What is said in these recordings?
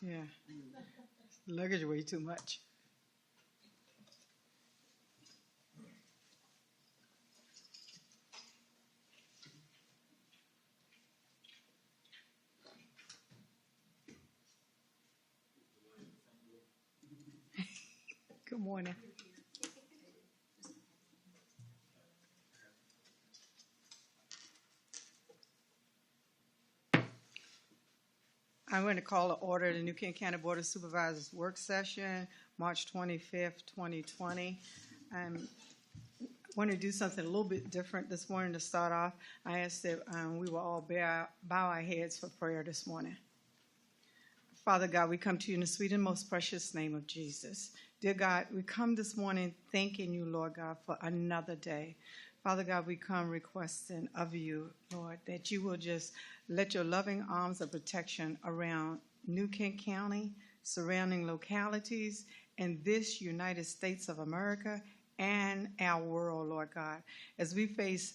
Yeah. Luggage way too much. Good morning. I'm going to call to order the New Kent County Board of Supervisors work session, March 25th, 2020. I want to do something a little bit different this morning to start off. I ask that we will all bow our heads for prayer this morning. Father God, we come to you in the sweet and most precious name of Jesus. Dear God, we come this morning thanking you, Lord God, for another day. Father God, we come requesting of you, Lord, that you will just let your loving arms of protection around New Kent County, surrounding localities, and this United States of America and our world, Lord God. As we face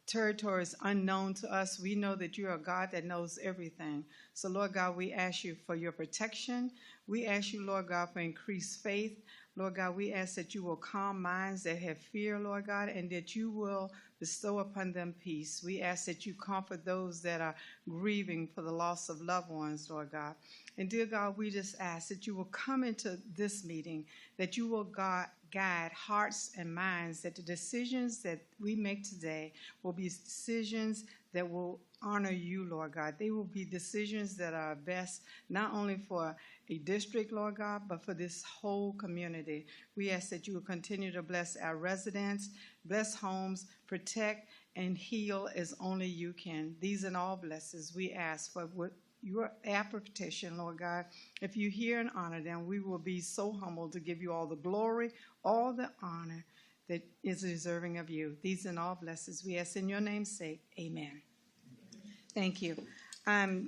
territories unknown to us, we know that you are a God that knows everything. So, Lord God, we ask you for your protection. We ask you, Lord God, for increased faith. Lord God, we ask that you will calm minds that have fear, Lord God, and that you will bestow upon them peace. We ask that you comfort those that are grieving for the loss of loved ones, Lord God. And dear God, we just ask that you will come into this meeting, that you will guide hearts and minds, that the decisions that we make today will be decisions that will honor you, Lord God. They will be decisions that are best not only for a district, Lord God, but for this whole community. We ask that you will continue to bless our residents, bless homes, protect and heal as only you can. These and all blessings we ask for your petition, Lord God. If you hear and honor them, we will be so humbled to give you all the glory, all the honor that is deserving of you. These and all blessings we ask in your name's sake. Amen. Thank you.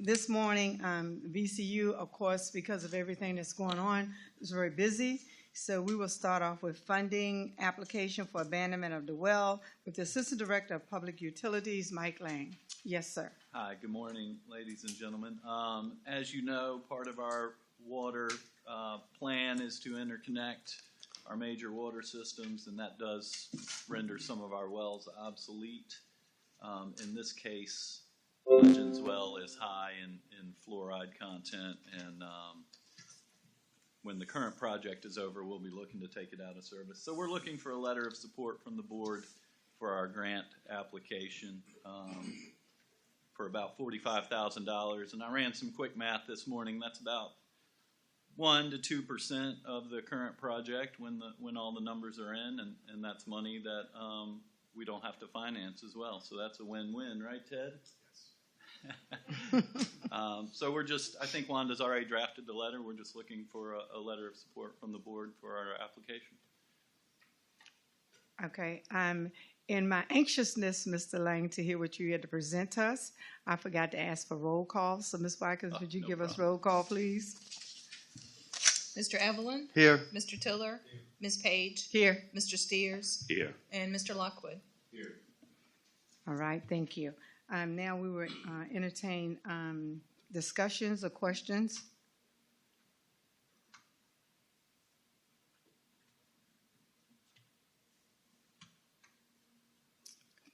This morning, VCU, of course, because of everything that's going on, is very busy. So we will start off with funding application for abandonment of the well with the Assistant Director of Public Utilities, Mike Lang. Yes, sir. Hi, good morning, ladies and gentlemen. As you know, part of our water plan is to interconnect our major water systems, and that does render some of our wells obsolete. In this case, Legends well is high in fluoride content, and when the current project is over, we'll be looking to take it out of service. So we're looking for a letter of support from the board for our grant application for about $45,000. And I ran some quick math this morning. That's about 1 to 2% of the current project when all the numbers are in, and that's money that we don't have to finance as well. So that's a win-win, right, Ted? So I think Wanda's already drafted the letter. We're just looking for a letter of support from the board for our application. Okay. In my anxiousness, Mr. Lang, to hear what you had to present to us, I forgot to ask for roll call. So, Ms. Watkins, would you give us roll call, please? Mr. Evelyn? Here. Mr. Tiller? Here. Ms. Page? Here. Mr. Steers? Here. And Mr. Lockwood? Here. All right, thank you. Now we will entertain discussions or questions.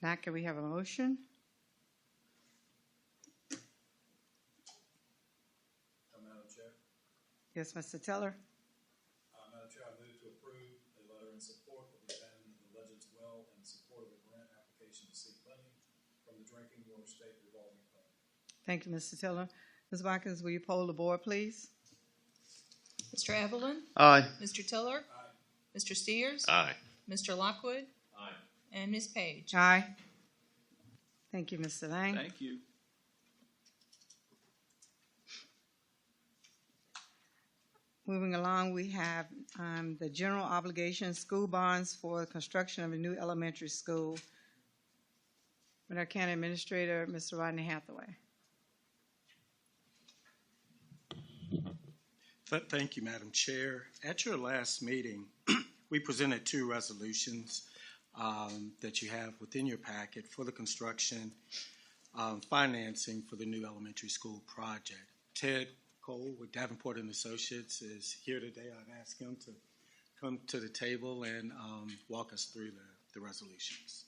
Now, can we have a motion? Madam Chair. Yes, Mr. Teller. Madam Chair, I move to approve a letter in support of the abandonment of the Legends well and in support of a grant application to seek funding from the Drinking Water State Revolving Fund. Thank you, Mr. Teller. Ms. Watkins, will you poll the board, please? Mr. Evelyn? Aye. Mr. Tiller? Aye. Mr. Steers? Aye. Mr. Lockwood? Aye. And Ms. Page? Aye. Thank you, Mr. Lang. Thank you. Moving along, we have the general obligation school bonds for the construction of a new elementary school. With our county administrator, Mr. Rodney Hathaway. Thank you, Madam Chair. At your last meeting, we presented 2 resolutions that you have within your packet for the construction financing for the new elementary school project. Ted Cole with Davenport and Associates is here today. I'd ask him to come to the table and walk us through the resolutions.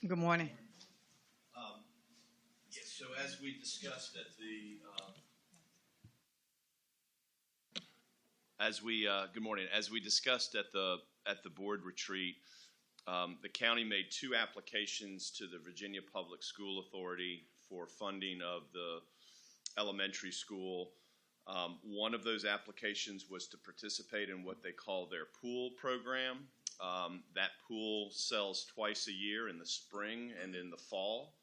Good morning. Yes, so as we discussed at the, good morning. As we discussed at the board retreat, the county made 2 applications to the Virginia Public School Authority for funding of the elementary school. One of those applications was to participate in what they call their pool program. That pool sells twice a year in the spring and in the fall.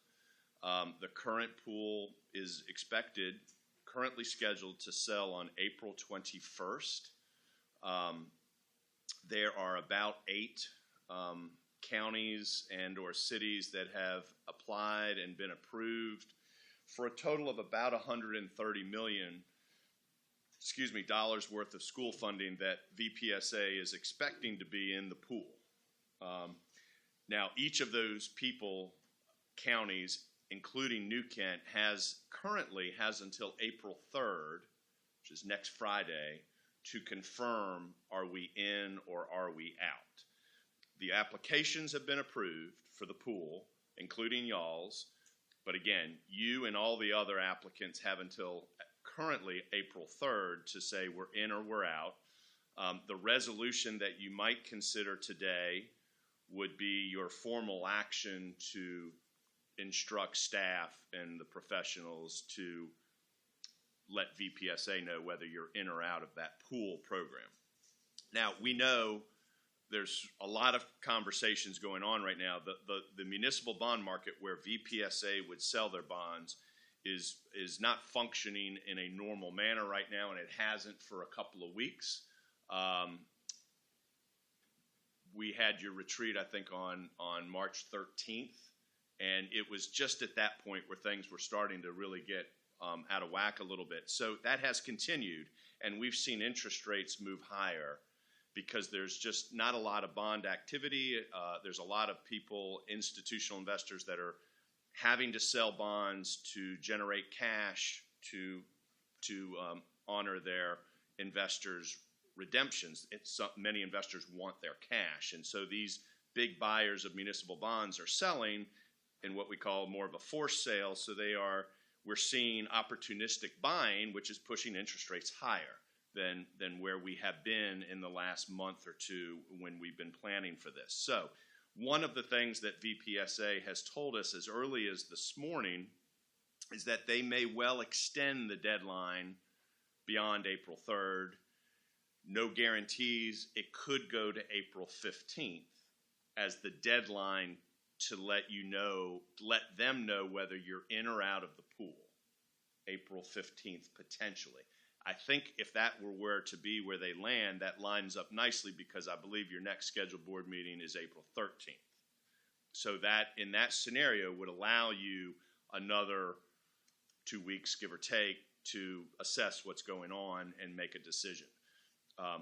The current pool is currently scheduled to sell on April 21st. There are about 8 counties and or cities that have applied and been approved for a total of about $130 million dollars worth of school funding that VPSA is expecting to be in the pool. Now, each of those counties, including New Kent, currently has until April 3rd, which is next Friday, to confirm are we in or are we out. The applications have been approved for the pool, including y'all's, but again, you and all the other applicants have until currently April 3rd to say we're in or we're out. The resolution that you might consider today would be your formal action to instruct staff and the professionals to let VPSA know whether you're in or out of that pool program. Now, we know there's a lot of conversations going on right now. The municipal bond market where VPSA would sell their bonds is not functioning in a normal manner right now, and it hasn't for a couple of weeks. We had your retreat, I think, on March 13th, and it was just at that point where things were starting to really get out of whack a little bit. So that has continued, and we've seen interest rates move higher because there's just not a lot of bond activity. There's a lot of people, institutional investors, that are having to sell bonds to generate cash to honor their investors' redemptions. Many investors want their cash, and so these big buyers of municipal bonds are selling in what we call more of a forced sale. So we're seeing opportunistic buying, which is pushing interest rates higher than where we have been in the last month or two when we've been planning for this. So one of the things that VPSA has told us as early as this morning is that they may well extend the deadline beyond April 3rd. No guarantees. It could go to April 15th as the deadline to let them know whether you're in or out of the pool. April 15th, potentially. I think if that were to be where they land, that lines up nicely because I believe your next scheduled board meeting is April 13th. So that, in that scenario, would allow you another 2 weeks, give or take, to assess what's going on and make a decision.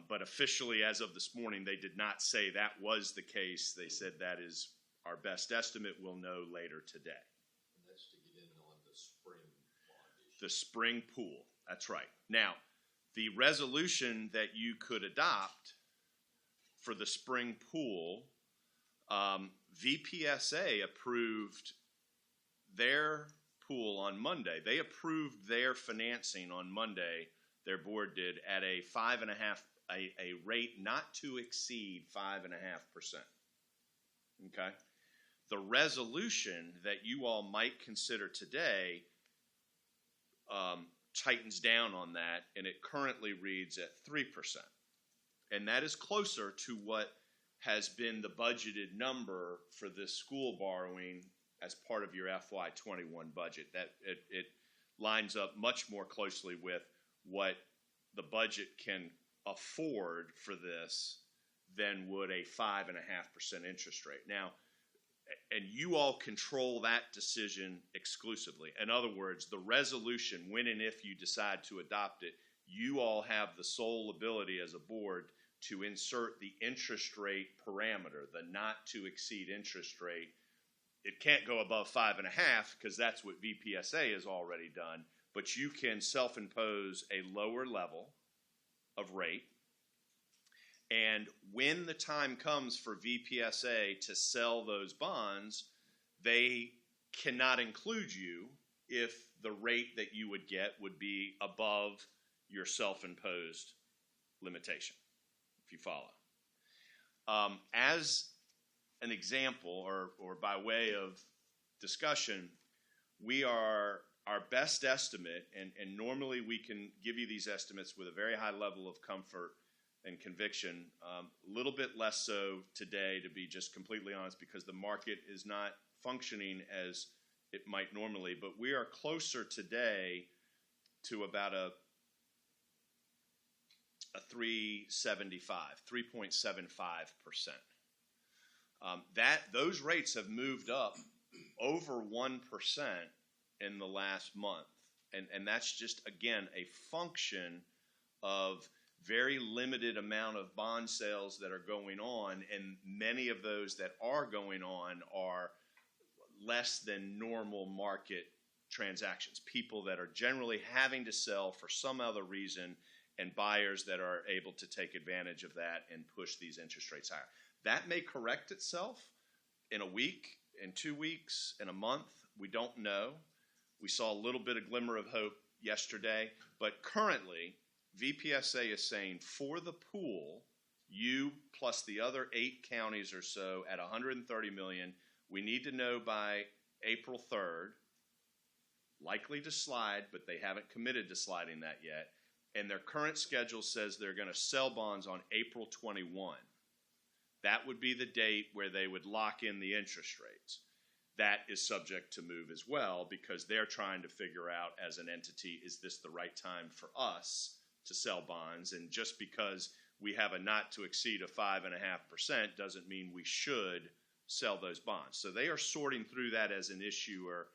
But officially, as of this morning, they did not say that was the case. They said that is our best estimate. We'll know later today. And that's to get in on the spring bond issue. The spring pool. That's right. Now, the resolution that you could adopt for the spring pool, VPSA approved their pool on Monday. They approved their financing on Monday. Their board did at a 5.5%, a rate not to exceed 5.5%. Okay. The resolution that you all might consider today tightens down on that, and it currently reads at 3%. And that is closer to what has been the budgeted number for this school borrowing as part of your FY21 budget. That it lines up much more closely with what the budget can afford for this than would a 5.5% interest rate. Now, And you all control that decision exclusively. In other words, the resolution, when and if you decide to adopt it, you all have the sole ability as a board to insert the interest rate parameter, the not to exceed interest rate. It can't go above 5.5 because that's what VPSA has already done, but you can self-impose a lower level of rate. And when the time comes for VPSA to sell those bonds, they cannot include you if the rate that you would get would be above your self-imposed limitation, if you follow. As an example, or by way of discussion, our best estimate, and normally we can give you these estimates with a very high level of comfort and conviction, a little bit less so today, to be just completely honest, because the market is not functioning as it might normally, but we are closer today to about a 3.75%. Those rates have moved up over 1% in the last month, and that's just, again, a function of very limited amount of bond sales that are going on, and many of those that are going on are less than normal market transactions. People that are generally having to sell for some other reason, and buyers that are able to take advantage of that and push these interest rates higher. That may correct itself in a week, in 2 weeks, in a month. We don't know. We saw a little bit of glimmer of hope yesterday, but currently, VPSA is saying for the pool, you plus the other 8 counties or so at $130 million, we need to know by April 3rd, likely to slide, but they haven't committed to sliding that yet. And their current schedule says they're going to sell bonds on April 21. That would be the date where they would lock in the interest rates. That is subject to move as well, because they're trying to figure out as an entity, is this the right time for us to sell bonds? And just because we have a not to exceed of 5.5% doesn't mean we should sell those bonds. So they are sorting through that as an issuer.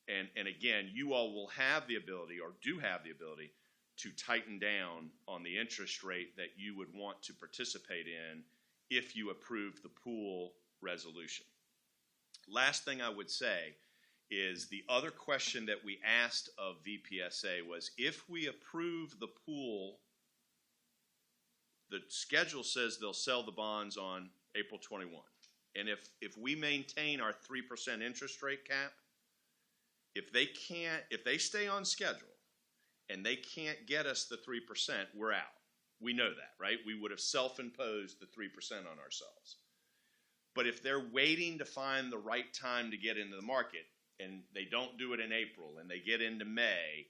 And again, you all will have the ability, or do have the ability, to tighten down on the interest rate that you would want to participate in if you approve the pool resolution. Last thing I would say is the other question that we asked of VPSA was, if we approve the pool, the schedule says they'll sell the bonds on April 21. And if we maintain our 3% interest rate cap, if they stay on schedule and they can't get us the 3%, we're out. We know that, right? We would have self-imposed the 3% on ourselves. But if they're waiting to find the right time to get into the market, and they don't do it in April, and they get into May,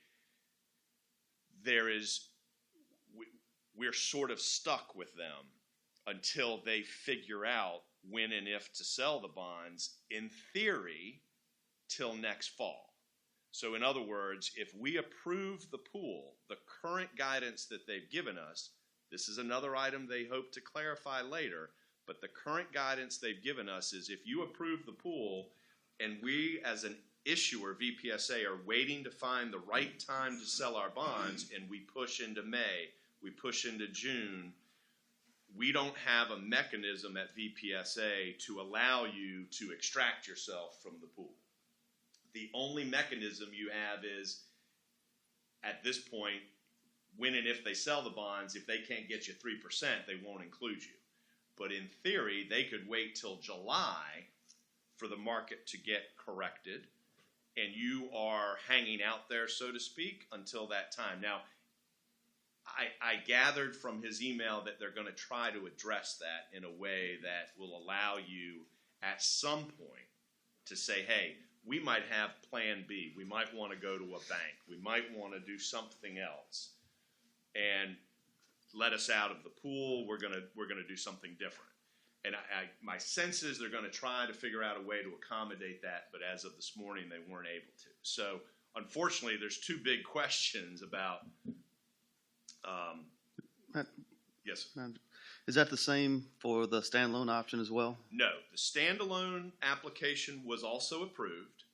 we're sort of stuck with them until they figure out when and if to sell the bonds, in theory, till next fall. So in other words, if we approve the pool, the current guidance that they've given us, this is another item they hope to clarify later, but the current guidance they've given us is if you approve the pool and we as an issuer, VPSA, are waiting to find the right time to sell our bonds, and we push into May, we push into June, we don't have a mechanism at VPSA to allow you to extract yourself from the pool. The only mechanism you have is, at this point, when and if they sell the bonds, if they can't get you 3%, they won't include you. But in theory, they could wait till July for the market to get corrected, and you are hanging out there, so to speak, until that time. Now, I gathered from his email that they're going to try to address that in a way that will allow you at some point to say, hey, we might have plan B. We might want to go to a bank. We might want to do something else. And let us out of the pool. We're gonna do something different. And my sense is they're going to try to figure out a way to accommodate that, but as of this morning, they weren't able to. So unfortunately, there's two big questions about. Yes. Is that the same for the standalone option as well? No, the standalone application was also approved.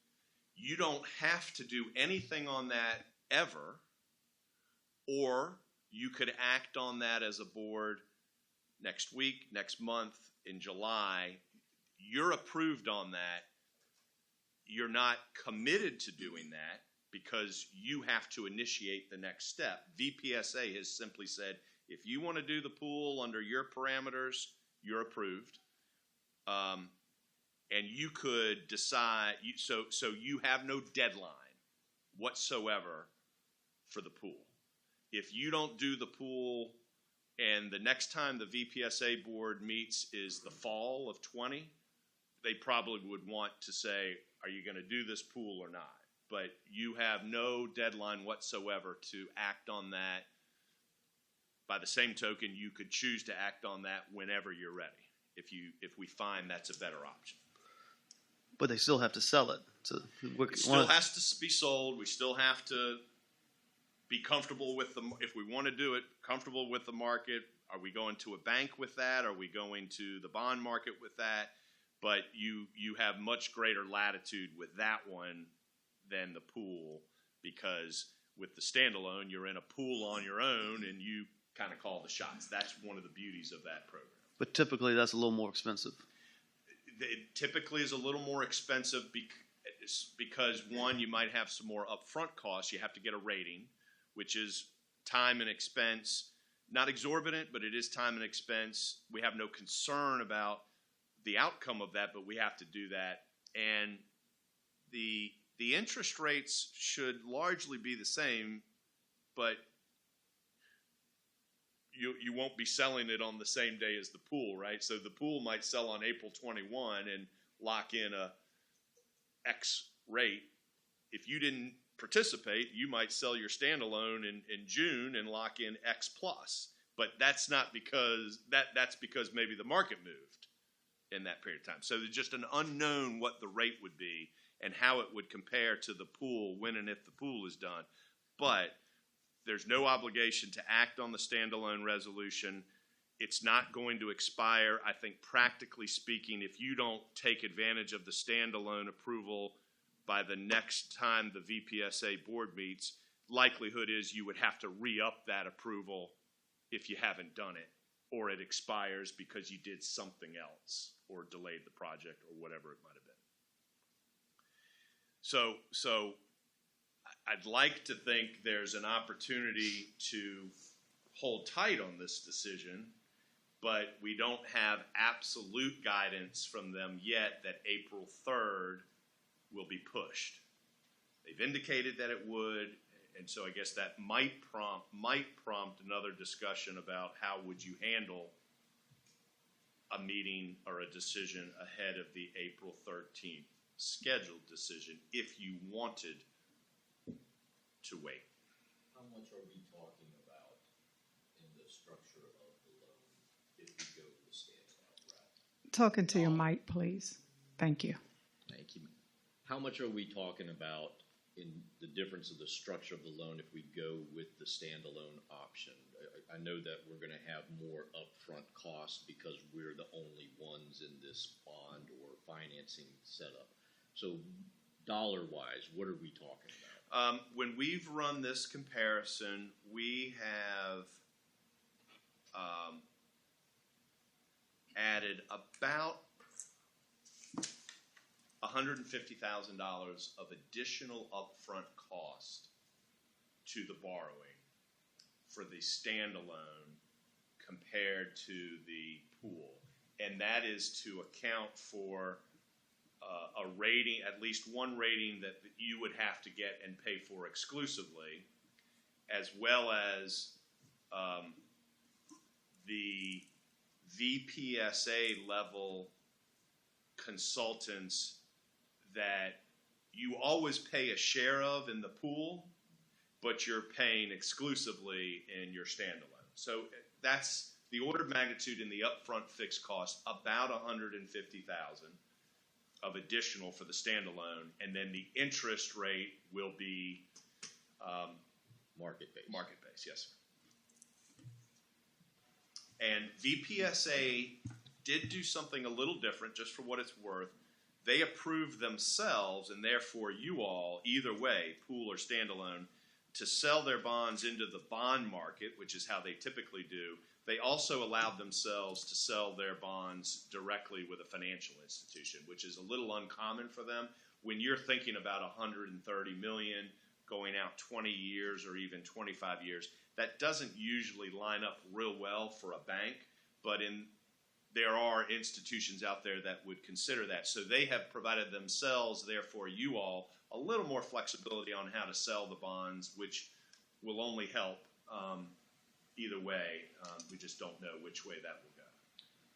You don't have to do anything on that ever, or you could act on that as a board next week, next month, in July. You're approved on that. You're not committed to doing that because you have to initiate the next step. VPSA has simply said, if you want to do the pool under your parameters, you're approved. And you could decide, so you have no deadline whatsoever for the pool. If you don't do the pool and the next time the VPSA board meets is the fall of 20, they probably would want to say, are you going to do this pool or not? But you have no deadline whatsoever to act on that. By the same token, you could choose to act on that whenever you're ready, if we find that's a better option. But they still have to sell it. So It still has to be sold. We still have to be comfortable with if we want to do it, comfortable with the market. Are we going to a bank with that? Are we going to the bond market with that? But you have much greater latitude with that one than the pool, because with the standalone, you're in a pool on your own and you kind of call the shots. That's one of the beauties of that program. But typically that's a little more expensive. It typically is a little more expensive because, one, you might have some more upfront costs. You have to get a rating, which is time and expense. Not exorbitant, but it is time and expense. We have no concern about the outcome of that, but we have to do that. And the interest rates should largely be the same, but you won't be selling it on the same day as the pool, right? So the pool might sell on April 21 and lock in a X rate. If you didn't participate, you might sell your standalone in June and lock in X plus. But that's not because that's because maybe the market moved in that period of time. So there's just an unknown what the rate would be and how it would compare to the pool when and if the pool is done. But there's no obligation to act on the standalone resolution. It's not going to expire. I think practically speaking, if you don't take advantage of the standalone approval by the next time the VPSA board meets, likelihood is you would have to re-up that approval if you haven't done it, or it expires because you did something else or delayed the project or whatever it might have been. So I'd like to think there's an opportunity to hold tight on this decision, but we don't have absolute guidance from them yet that April 3rd will be pushed. They've indicated that it would, and so I guess that might prompt another discussion about how would you handle a meeting or a decision ahead of the April 13th scheduled decision if you wanted to wait. How much are we talking about in the structure of the loan if we go the standout route? Talking to your mic, please. Thank you. Thank you. How much are we talking about in the difference of the structure of the loan if we go with the standalone option? I know that we're going to have more upfront costs because we're the only ones in this bond or financing setup. So dollar-wise, what are we talking about? When we've run this comparison, we have added about $150,000 of additional upfront cost to the borrowing for the standalone compared to the pool. And that is to account for a rating, at least one rating that you would have to get and pay for exclusively, as well as the VPSA level consultants that you always pay a share of in the pool, but you're paying exclusively in your standalone. So that's the order of magnitude in the upfront fixed cost, about $150,000 of additional for the standalone, and then the interest rate will be Market-based. market-based, yes. And VPSA did do something a little different, just for what it's worth. They approved themselves, and therefore you all, either way, pool or standalone, to sell their bonds into the bond market, which is how they typically do. They also allowed themselves to sell their bonds directly with a financial institution, which is a little uncommon for them. When you're thinking about 130 million going out 20 years or even 25 years, that doesn't usually line up real well for a bank, but there are institutions out there that would consider that. So they have provided themselves, therefore you all, a little more flexibility on how to sell the bonds, which will only help either way. We just don't know which way that will go.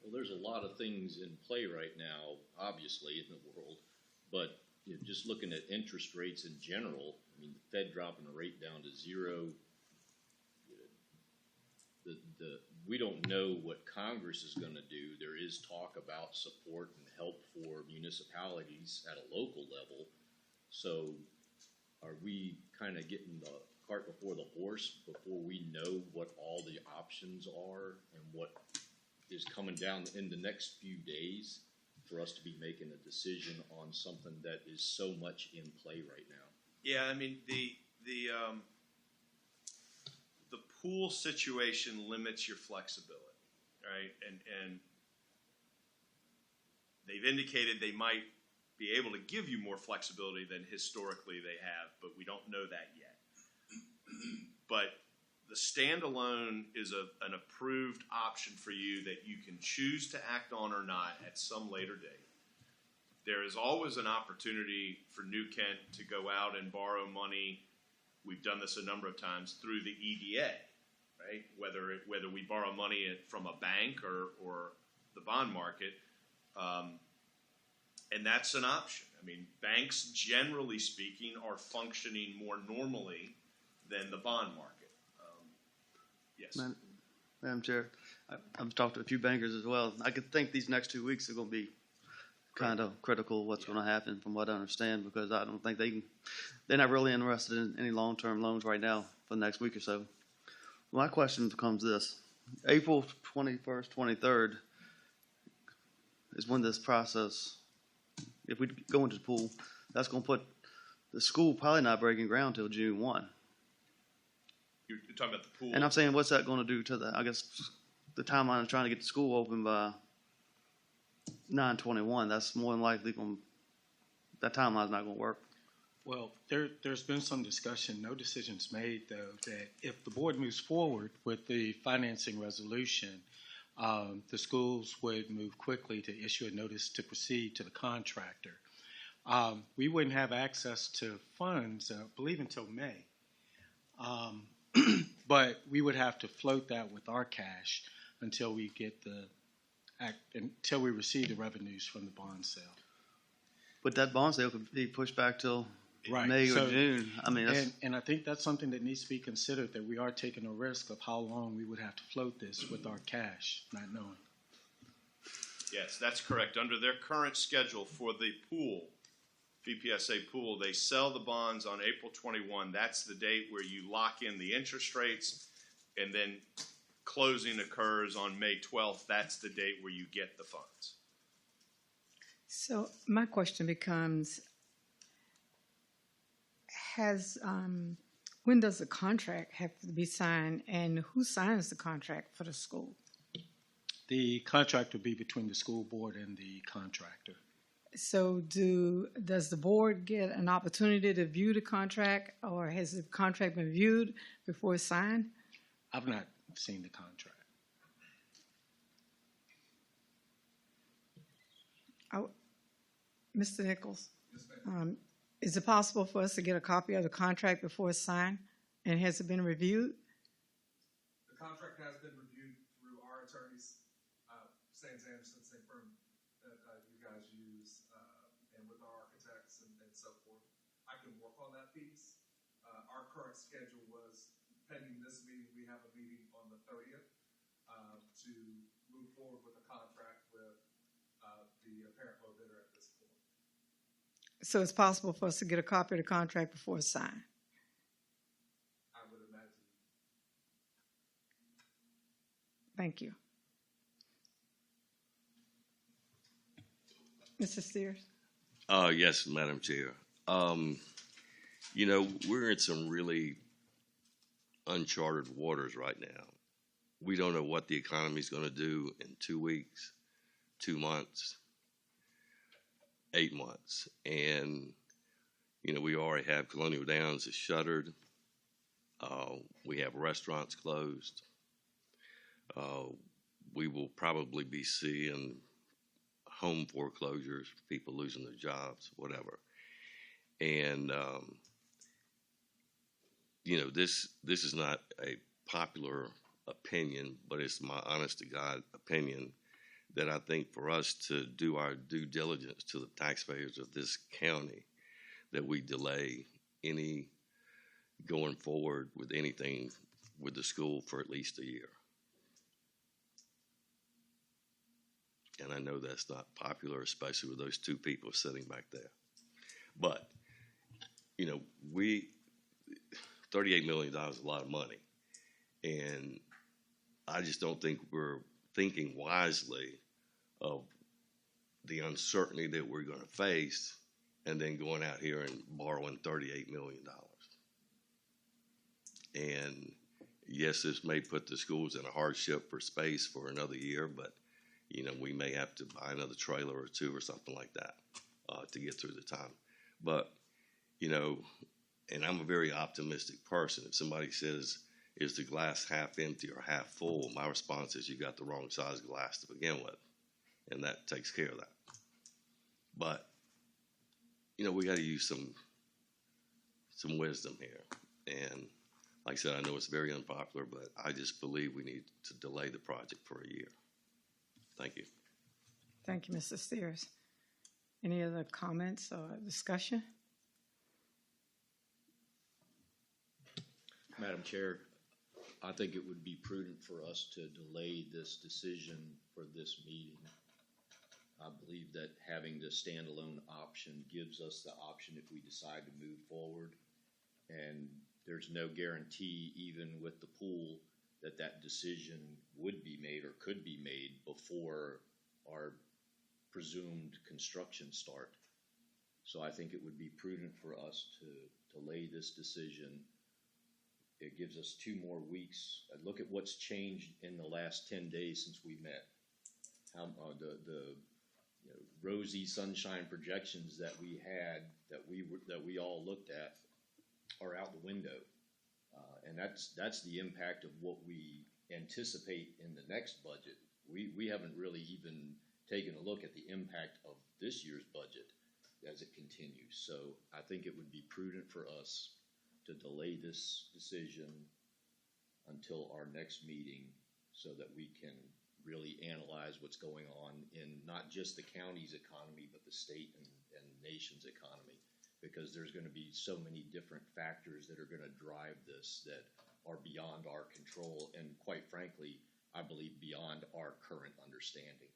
Well, there's a lot of things in play right now, obviously, in the world, but just looking at interest rates in general, I mean, the Fed dropping the rate down to zero, we don't know what Congress is going to do. There is talk about support and help for municipalities at a local level. So are we kind of getting the cart before the horse before we know what all the options are and what is coming down in the next few days for us to be making a decision on something that is so much in play right now? Yeah, I mean, the pool situation limits your flexibility, right? And they've indicated they might be able to give you more flexibility than historically they have, but we don't know that yet. But the standalone is an approved option for you that you can choose to act on or not at some later date. There is always an opportunity for New Kent to go out and borrow money. We've done this a number of times through the EDA, right? Whether we borrow money from a bank or the bond market, and that's an option. I mean, banks, generally speaking, are functioning more normally than the bond market. Yes. Madam Chair, I'm talking to a few bankers as well. I could think these next 2 weeks are going to be kind of critical what's going to happen from what I understand, because I don't think they're not really interested in any long-term loans right now for the next week or so. My question becomes this: April 21st, 23rd is when this process, if we go into the pool, that's going to put the school probably not breaking ground till June 1. You're talking about the pool. And I'm saying, what's that going to do to the timeline of trying to get the school open by 9/21? That's more than likely that timeline's not going to work. Well, there's been some discussion, no decisions made, though, that if the board moves forward with the financing resolution, the schools would move quickly to issue a notice to proceed to the contractor. We wouldn't have access to funds, I believe, until May. But we would have to float that with our cash until we receive the revenues from the bond sale. But that bond sale could be pushed back till Right. May or So- June. I mean, And I think that's something that needs to be considered, that we are taking a risk of how long we would have to float this with our cash, not knowing. Yes, that's correct. Under their current schedule for the pool, VPSA pool, they sell the bonds on April 21. That's the date where you lock in the interest rates, and then closing occurs on May 12th. That's the date where you get the funds. So my question becomes, when does the contract have to be signed, and who signs the contract for the school? The contract would be between the school board and the contractor. So does the board get an opportunity to view the contract, or has the contract been viewed before it's signed? I've not seen the contract. Mr. Nichols, is it possible for us to get a copy of the contract before it's signed, and has it been reviewed? The contract has been reviewed through our attorneys, Sands Anderson, same firm that you guys use, and with our architects and so forth. I can work on that piece. Our current schedule was, pending this meeting, we have a meeting on the 30th to move forward with a contract with the apparent low bidder at this point. So it's possible for us to get a copy of the contract before it's signed? I would imagine. Thank you. Mr. Steers? Yes, Madam Chair. We're in some really uncharted waters right now. We don't know what the economy's going to do in 2 weeks, 2 months, 8 months. And, we already have Colonial Downs is shuttered. We have restaurants closed. We will probably be seeing home foreclosures, people losing their jobs, whatever. And, this is not a popular opinion, but it's my honest to God opinion that I think for us to do our due diligence to the taxpayers of this county, that we delay any going forward with anything with the school for at least a year. And I know that's not popular, especially with those two people sitting back there. But, $38 million is a lot of money. And I just don't think we're thinking wisely of the uncertainty that we're going to face and then going out here and borrowing $38 million. And yes, this may put the schools in a hardship for space for another year, but we may have to buy another trailer or two or something like that to get through the time. But, and I'm a very optimistic person. If somebody says, is the glass half empty or half full, my response is you got the wrong size glass to begin with. And that takes care of that. But, we got to use some wisdom here. And like I said, I know it's very unpopular, but I just believe we need to delay the project for a year. Thank you. Thank you, Mr. Steers. Any other comments or discussion? Madam Chair, I think it would be prudent for us to delay this decision for this meeting. I believe that having the standalone option gives us the option if we decide to move forward. And there's no guarantee, even with the pool, that that decision would be made or could be made before our presumed construction start. So I think it would be prudent for us to delay this decision. It gives us 2 more weeks. Look at what's changed in the last 10 days since we met. How the rosy sunshine projections that we had, that we all looked at, are out the window. And that's the impact of what we anticipate in the next budget. We haven't really even taken a look at the impact of this year's budget as it continues. So I think it would be prudent for us to delay this decision until our next meeting so that we can really analyze what's going on in not just the county's economy, but the state and nation's economy. Because there's going to be so many different factors that are going to drive this that are beyond our control and, quite frankly, I believe beyond our current understanding.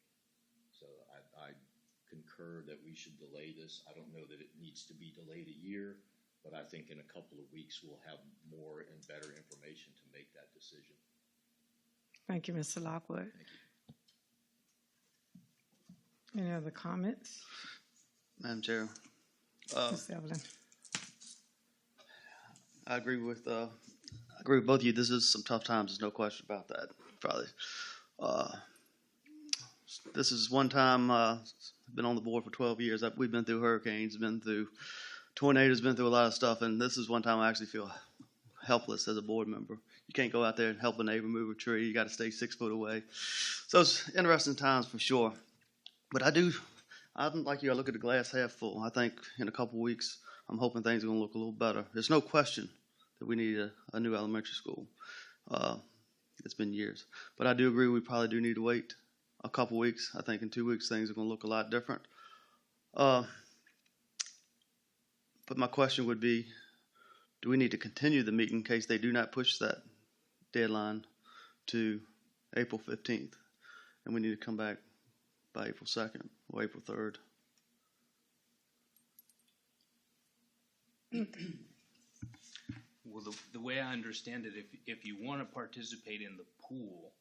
So I concur that we should delay this. I don't know that it needs to be delayed a year, but I think in a couple of weeks we'll have more and better information to make that decision. Thank you, Mr. Lockwood. Thank you. Any other comments? Madam Chair, Ms. Evelyn? I agree with both of you. This is some tough times. There's no question about that. Probably. This is one time. I've been on the board for 12 years. We've been through hurricanes, been through tornadoes, been through a lot of stuff, and this is one time I actually feel helpless as a board member. You can't go out there and help a neighbor move a tree. You got to stay 6 foot away. So it's interesting times for sure. But I'm like you. I look at the glass half full. I think in a couple of weeks, I'm hoping things are going to look a little better. There's no question that we need a new elementary school. It's been years. But I do agree we probably do need to wait a couple of weeks. I think in 2 weeks, things are going to look a lot different. But my question would be, do we need to continue the meeting in case they do not push that deadline to April 15th? And we need to come back by April 2nd or April 3rd. Well, the way I understand it, if you want to participate in the pool,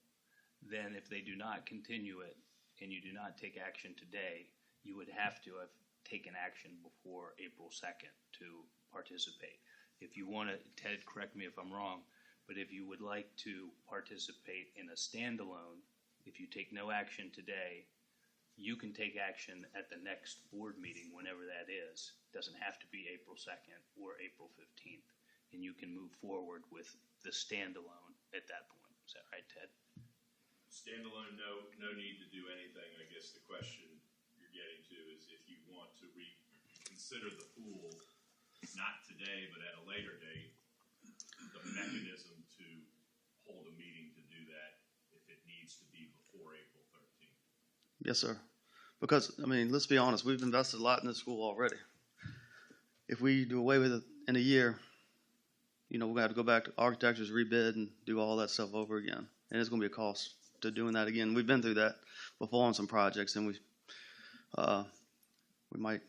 then if they do not continue it and you do not take action today, you would have to have taken action before April 2nd to participate. If you want to, Ted, correct me if I'm wrong, but if you would like to participate in a standalone, if you take no action today, you can take action at the next board meeting, whenever that is. Doesn't have to be April 2nd or April 15th. And you can move forward with the standalone at that point. Is that right, Ted? Standalone, no need to do anything. I guess the question you're getting to is if you want to reconsider the pool, not today, but at a later date, the mechanism to hold a meeting to do that if it needs to be before April 13th. Yes, sir. Because, I mean, let's be honest, we've invested a lot in this school already. If we do away with it in a year, we're going to have to go back to architectures, rebid, and do all that stuff over again. And it's going to be a cost to doing that again. We've been through that before on some projects, and we might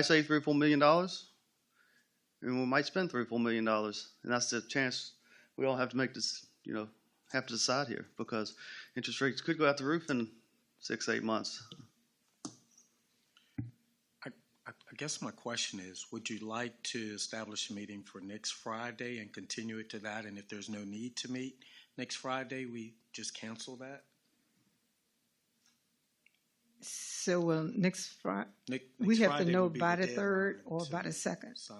save $3 or $4 million, and we might spend $3 or $4 million, and that's the chance we all have to make this. Have to decide here, because interest rates could go out the roof in 6 to 8 months. I guess my question is, would you like to establish a meeting for next Friday and continue it to that? And if there's no need to meet next Friday, we just cancel that? So, well, next Friday, Next we have to Friday know would be by the deadline 3rd or to by the 2nd. sign.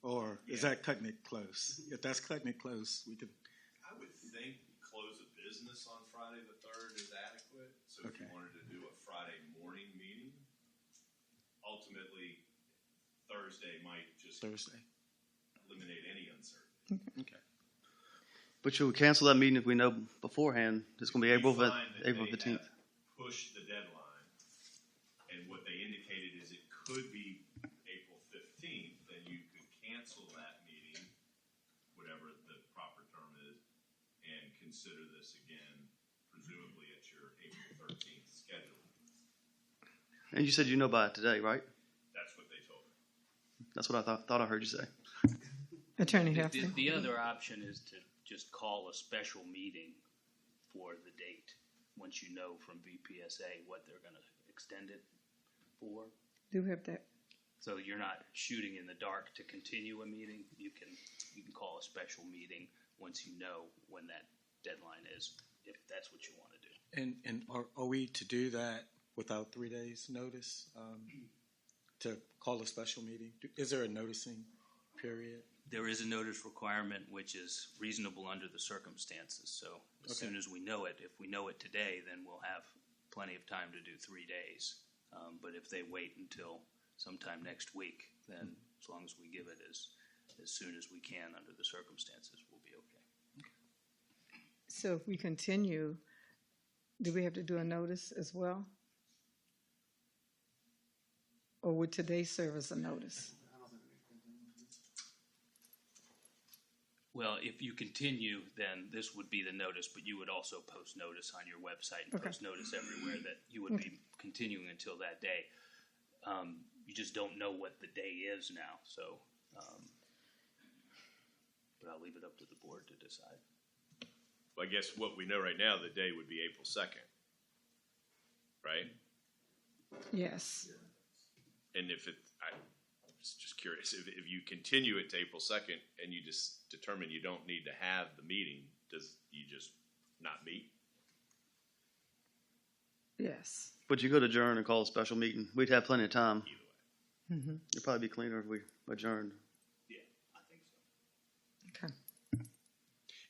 Or is that cutting it close? If that's cutting it close, we could. I would think close of business on Friday the 3rd is adequate. So if you Okay. wanted to do a Friday morning meeting, ultimately Thursday might just Thursday. eliminate any uncertainty. Okay. But should we cancel that meeting if we know beforehand it's going to be If April you find that April they 15th? have pushed the deadline, and what they indicated is it could be April 15th, then you could cancel that meeting, whatever the proper term is, and consider this again, presumably at your April 13th schedule. And you said you know by it today, right? That's what they told me. That's what I thought I heard you say. Attorney The, Heflin. the other option is to just call a special meeting for the date, once you know from VPSA what they're going to extend it for. Do we have that? So you're not shooting in the dark to continue a meeting. You can call a special meeting once you know when that deadline is, if that's what you want to do. And are we to do that without 3 days' notice, to call a special meeting? Is there a noticing period? There is a notice requirement, which is reasonable under the circumstances. So as Okay. soon as we know it, if we know it today, then we'll have plenty of time to do 3 days. But if they wait until sometime next week, then as long as we give it as soon as we can under the circumstances, we'll be okay. So if we continue, do we have to do a notice as well? Or would today serve as a notice? Well, if you continue, then this would be the notice, but you would also post notice on your website and Okay. post notice everywhere that you would be continuing until that day. You just don't know what the day is now, so, but I'll leave it up to the board to decide. Well, I guess what we know right now, the day would be April 2nd, right? Yes. And if I was just curious, if you continue it to April 2nd and you just determine you don't need to have the meeting, does you just not meet? Yes. But you could adjourn and call a special meeting. We'd have plenty of time. Either way. Mm-hmm. It'd probably be cleaner if we adjourned. Yeah, I think so. Okay.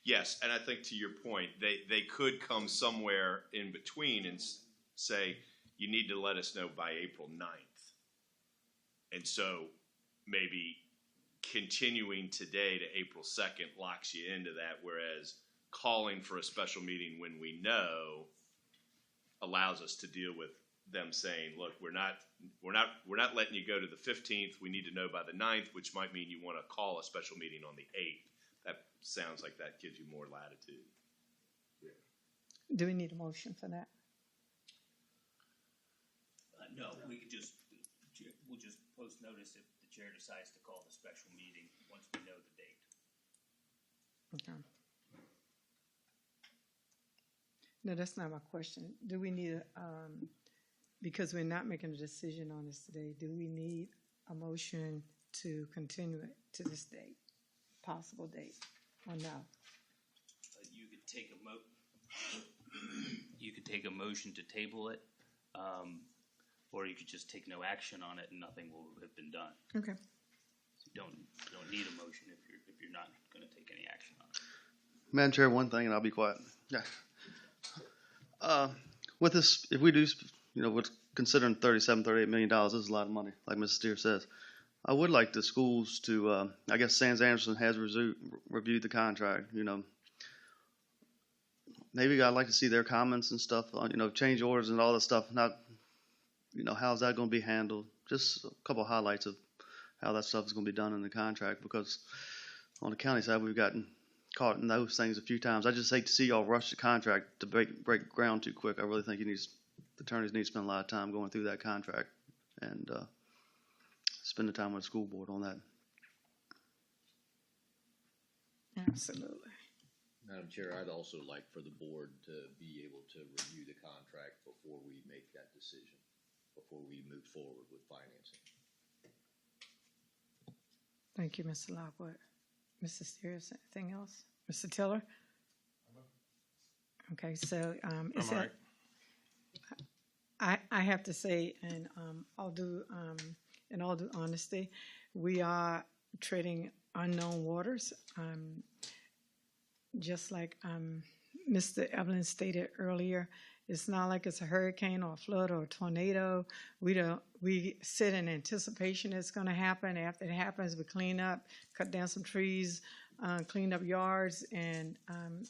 Yes, and I think to your point, they could come somewhere in between and say, you need to let us know by April 9th. And so maybe continuing today to April 2nd locks you into that, whereas calling for a special meeting when we know allows us to deal with them saying, look, we're not letting you go to the 15th. We need to know by the 9th, which might mean you want to call a special meeting on the 8th. That sounds like that gives you more latitude. Do we need a motion for that? No, we'll just post notice if the chair decides to call the special meeting once we know the date. Okay. No, that's not my question. Do we need because we're not making a decision on this today, do we need a motion to continue it to this date, possible date, or no? You could take a motion to table it, or you could just take no action on it and nothing will have been done. Okay. So you don't need a motion if you're not going to take any action on it. Madam Chair, one thing, and I'll be quiet. Yeah. With this, if we do, with considering $38 million, this is a lot of money, like Mrs. Steer says. I would like the schools to, I guess Sands Anderson has reviewed the contract, Maybe I'd like to see their comments and stuff on, change orders and all that stuff. Not, how's that going to be handled? Just a couple of highlights of how that stuff is going to be done in the contract, because on the county side, we've gotten caught in those things a few times. I just hate to see y'all rush the contract to break ground too quick. I really think the attorneys need to spend a lot of time going through that contract and spend the time with the school board on that. Absolutely. Madam Chair, I'd also like for the board to be able to review the contract before we make that decision, before we move forward with financing. Thank you, Mr. Lockwood. Mr. Steers, anything else? Mr. Tiller? Okay, so it's all right. I have to say, and in all due honesty, we are treading unknown waters. Just like Mr. Evelyn stated earlier, it's not like it's a hurricane or a flood or a tornado. We sit in anticipation it's going to happen. After it happens, we clean up, cut down some trees, clean up yards, and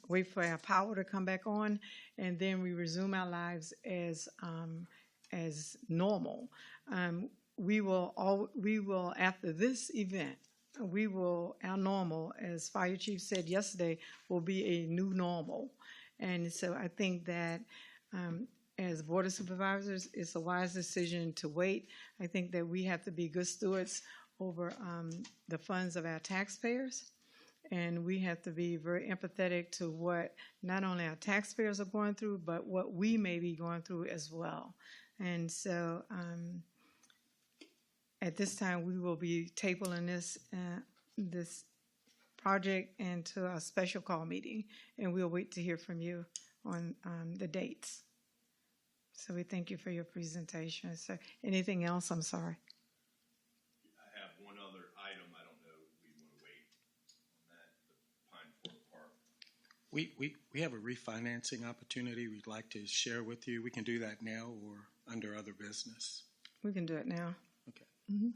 wait for our power to come back on, and then we resume our lives as normal. We will after this event, our normal, as Fire Chief said yesterday, will be a new normal. And so I think that as Board of Supervisors, it's a wise decision to wait. I think that we have to be good stewards over the funds of our taxpayers. And we have to be very empathetic to what not only our taxpayers are going through, but what we may be going through as well. And so at this time, we will be tabling this project into a special call meeting, and we'll wait to hear from you on the dates. So we thank you for your presentation. So anything else? I'm sorry. I have one other item. I don't know if we want to wait on that, the Pine Fork Park. We have a refinancing opportunity we'd like to share with you. We can do that now or under other business. We can do it now. Okay. Mm-hmm.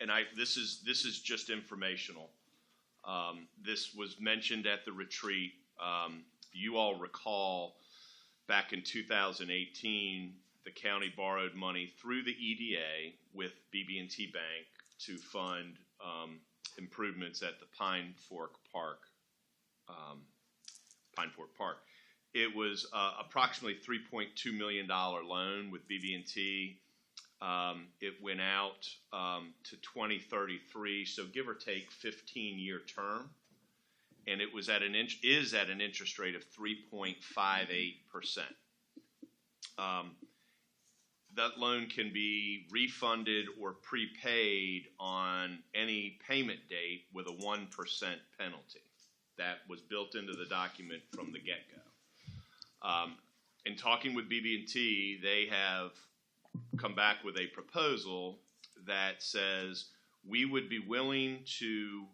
And this is just informational. This was mentioned at the retreat. You all recall back in 2018, the county borrowed money through the EDA with BB&T Bank to fund improvements at the Pine Fork Park. It was approximately $3.2 million loan with BB&T. It went out to 2033, so give or take 15-year term, and it was at an interest rate of 3.58%. That loan can be refunded or prepaid on any payment date with a 1% penalty. That was built into the document from the get-go. In talking with BB&T, they have come back with a proposal that says we would be willing to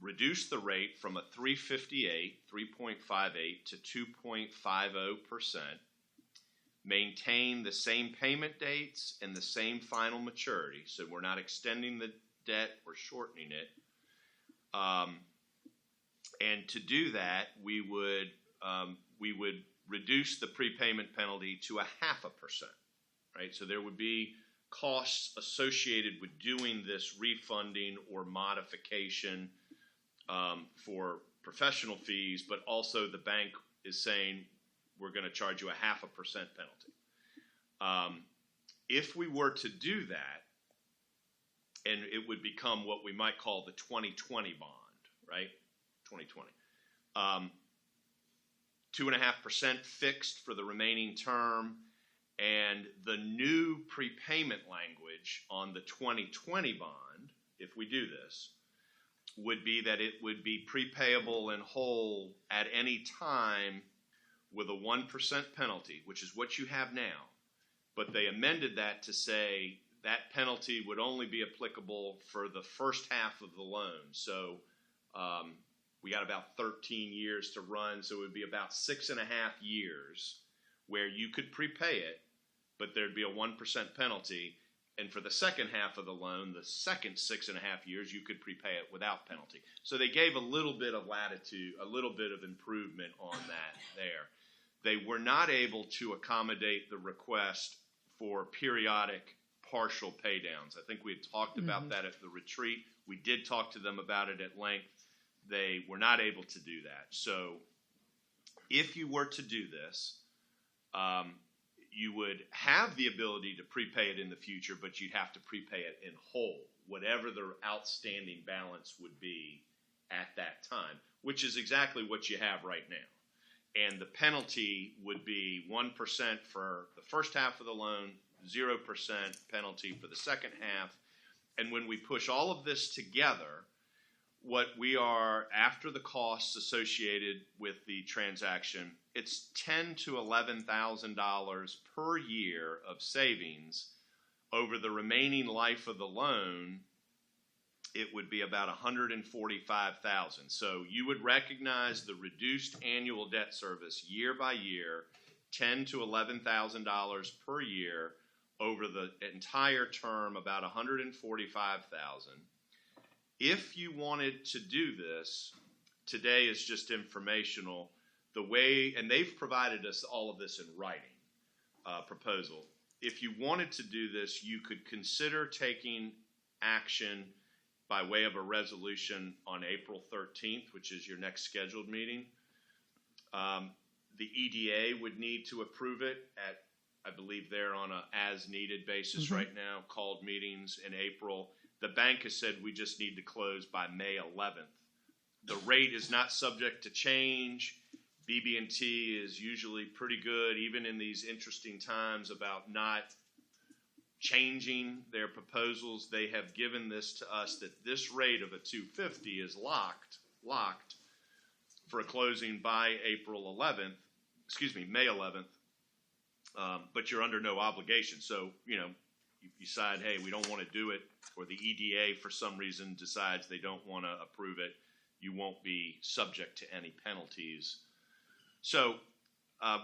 reduce the rate from a 3.58 to 2.50%, maintain the same payment dates and the same final maturity, so we're not extending the debt or shortening it. And to do that, we would reduce the prepayment penalty to 0.5%. Right, so there would be costs associated with doing this refunding or modification for professional fees, but also the bank is saying we're going to charge you a 0.5% penalty. If we were to do that, and it would become what we might call the 2020 bond, right? 2020. 2.5% fixed for the remaining term. And the new prepayment language on the 2020 bond, if we do this, would be that it would be prepayable in whole at any time with a 1% penalty, which is what you have now. But they amended that to say that penalty would only be applicable for the first half of the loan. So we got about 13 years to run, so it would be about 6.5 years where you could prepay it, but there'd be a 1% penalty. And for the second half of the loan, the second 6.5 years, you could prepay it without penalty. So they gave a little bit of latitude, a little bit of improvement on that there. They were not able to accommodate the request for periodic partial pay downs. I think we had talked about that at the retreat. We did talk to them about it at length. They were not able to do that. So if you were to do this, you would have the ability to prepay it in the future, but you'd have to prepay it in whole, whatever the outstanding balance would be at that time, which is exactly what you have right now. And the penalty would be 1% for the first half of the loan, 0% penalty for the second half. And when we push all of this together, what we are, after the costs associated with the transaction, it's $10,000 to $11,000 per year of savings over the remaining life of the loan. It would be about $145,000. So you would recognize the reduced annual debt service year by year, $10,000 to $11,000 per year over the entire term, about $145,000. If you wanted to do this, today is just informational. The way, and they've provided us all of this in writing, proposal. If you wanted to do this, you could consider taking action by way of a resolution on April 13th, which is your next scheduled meeting. The EDA would need to approve it at, I believe they're on a as-needed basis right now, called meetings in April. The bank has said we just need to close by May 11th. The rate is not subject to change. BB&T is usually pretty good, even in these interesting times, about not changing their proposals. They have given this to us that this rate of a 250 is locked for a closing by May 11th. But you're under no obligation. So, you decide, hey, we don't want to do it, or the EDA for some reason decides they don't want to approve it, you won't be subject to any penalties. So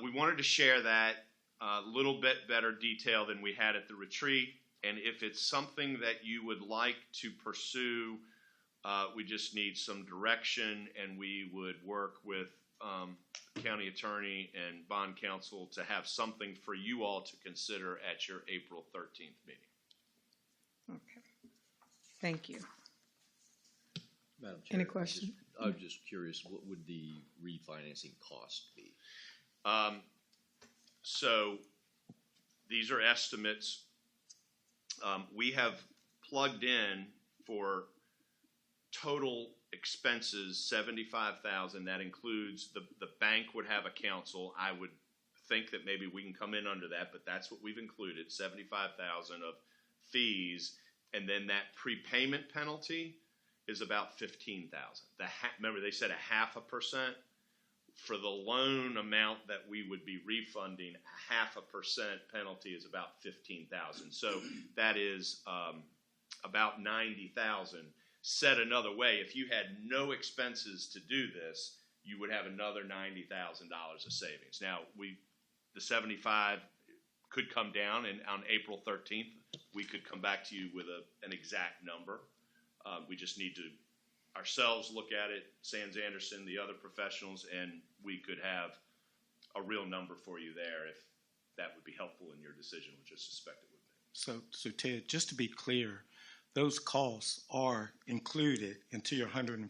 we wanted to share that a little bit better detail than we had at the retreat. And if it's something that you would like to pursue, we just need some direction, and we would work with county attorney and bond counsel to have something for you all to consider at your April 13th meeting. Okay. Thank you. Madam Chair, Any question? I'm just curious, what would the refinancing cost be? So these are estimates. We have plugged in for total expenses $75,000. That includes the bank would have a counsel. I would think that maybe we can come in under that, but that's what we've included, $75,000 of fees, and then that prepayment penalty is about $15,000. Remember, they said 0.5%. For the loan amount that we would be refunding, 0.5% penalty is about $15,000. So that is about $90,000. Said another way, if you had no expenses to do this, you would have another $90,000 of savings. Now, the 75 could come down, and on April 13th, we could come back to you with an exact number. We just need to ourselves look at it, Sands Anderson, the other professionals, and we could have a real number for you there if that would be helpful in your decision, which I suspect it would be. So Ted, just to be clear, those costs are included into your $145,000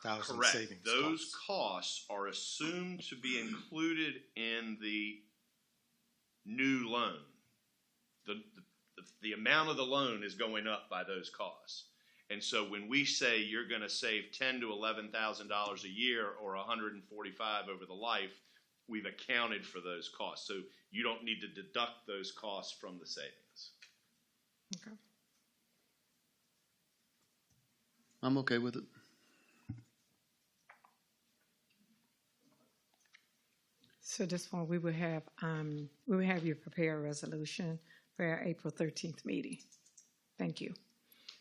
Correct. savings. Those costs are assumed to be included in the new loan. The amount of the loan is going up by those costs. And so when we say you're going to save $10,000 to $11,000 a year or $145,000 over the life, we've accounted for those costs. So you don't need to deduct those costs from the savings. Okay. I'm okay with it. So this one, we will have you prepare a resolution for our April 13th meeting. Thank you.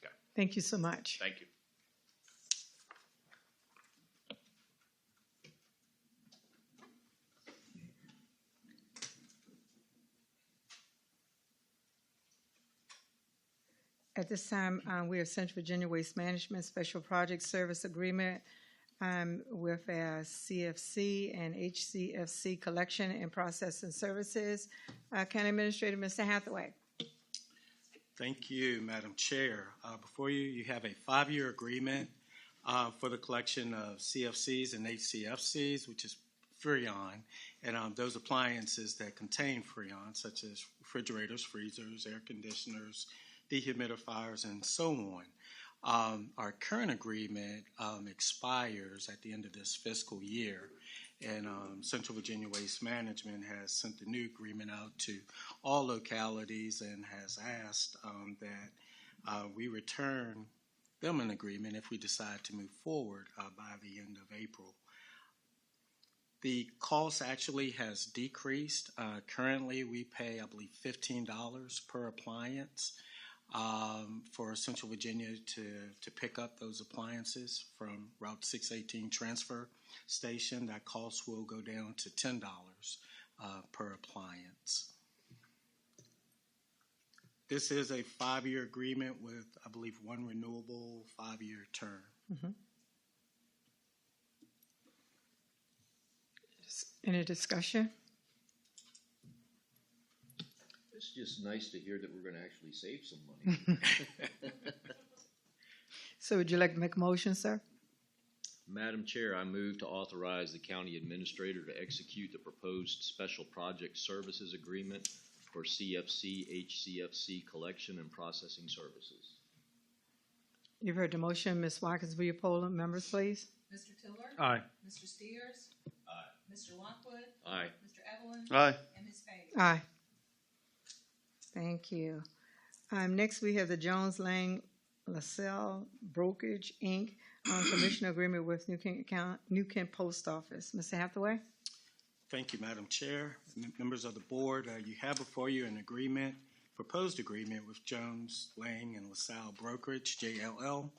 Okay. Thank you so much. Thank you. At this time, we have Central Virginia Waste Management Special Project Service Agreement with our CFC and HCFC Collection and Processing Services. County Administrator, Mr. Hathaway. Thank you, Madam Chair. Before you, you have a 5-year agreement for the collection of CFCs and HCFCs, which is Freon, and those appliances that contain Freon, such as refrigerators, freezers, air conditioners, dehumidifiers, and so on. Our current agreement expires at the end of this fiscal year, and Central Virginia Waste Management has sent the new agreement out to all localities and has asked that we return them an agreement if we decide to move forward by the end of April. The cost actually has decreased. Currently, we pay, I believe, $15 per appliance for Central Virginia to pick up those appliances from Route 618 transfer station. That cost will go down to $10 per appliance. This is a 5-year agreement with, I believe, one renewable 5-year term. Mm-hmm. Any discussion? It's just nice to hear that we're gonna actually save some money. So would you like to make a motion, sir? Madam Chair, I move to authorize the county administrator to execute the proposed special project services agreement for CFC, HCFC collection and processing services. You've heard the motion. Ms. Watkins, will you poll the members, please? Mr. Tiller? Aye. Mr. Steers? Aye. Mr. Lockwood? Aye. Mr. Evelyn? Aye. And Ms. Page? Aye. Thank you. Next, we have the Jones Lang LaSalle Brokerage, Inc. Commissioner Agreement with New Kent Post Office. Mr. Hathaway? Thank you, Madam Chair. Members of the board, you have before you an agreement, proposed agreement with Jones, Lang, and LaSalle Brokerage, JLL.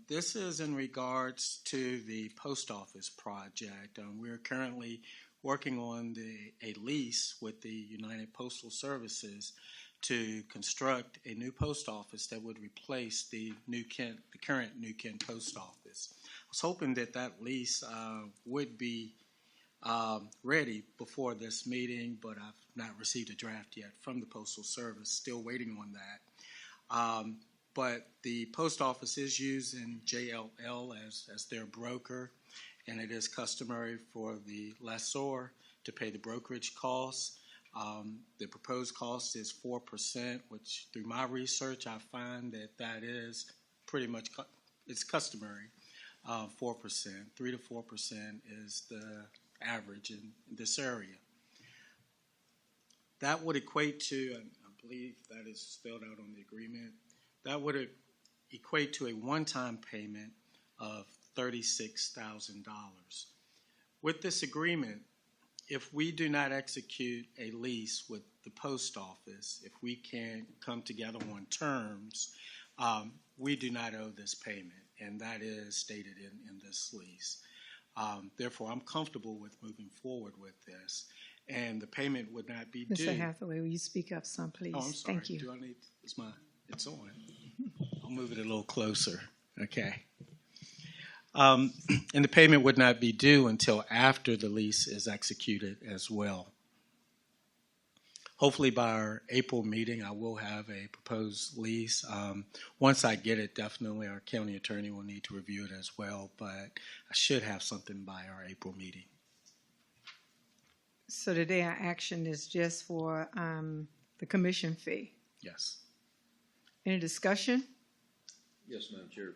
This is in regards to the post office project. We're currently working on a lease with the United Postal Services to construct a new post office that would replace the current New Kent Post Office. I was hoping that lease would be ready before this meeting, but I've not received a draft yet from the Postal Service. Still waiting on that. But the post office is using JLL as their broker, and it is customary for the lessor to pay the brokerage costs. The proposed cost is 4%, which through my research I find that is pretty much it's customary. 4%, 3 to 4% is the average in this area. That would equate to, I believe that is spelled out on the agreement, that would equate to a one-time payment of $36,000. With this agreement, if we do not execute a lease with the post office, if we can't come together on terms, we do not owe this payment, and that is stated in this lease. Therefore, I'm comfortable with moving forward with this, and the payment would not be due. Mr. Hathaway, will you speak up some, please? Oh, I'm sorry. Thank you. Do I need, it's on. I'll move it a little closer. Okay. And the payment would not be due until after the lease is executed as well. Hopefully by our April meeting, I will have a proposed lease. Once I get it, definitely our county attorney will need to review it as well, but I should have something by our April meeting. So today our action is just for the commission fee. Yes. Any discussion? Yes, Madam Chair.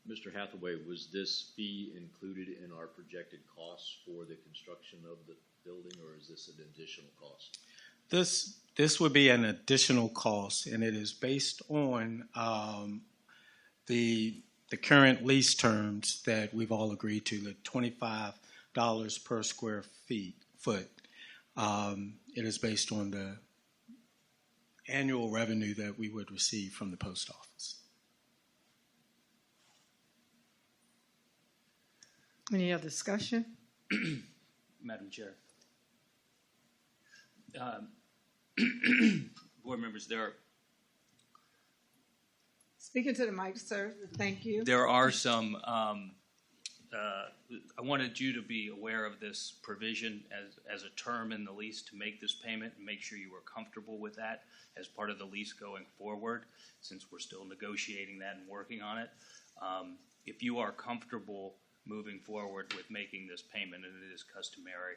Mr. Hathaway, was this fee included in our projected costs for the construction of the building, or is this an additional cost? This would be an additional cost, and it is based on the current lease terms that we've all agreed to, the $25 per square foot. It is based on the annual revenue that we would receive from the post office. Any other discussion? Madam Chair. Board members, Speaking to the mic, sir. Thank you. there are some, I wanted you to be aware of this provision as a term in the lease to make this payment and make sure you were comfortable with that as part of the lease going forward, since we're still negotiating that and working on it. If you are comfortable moving forward with making this payment, and it is customary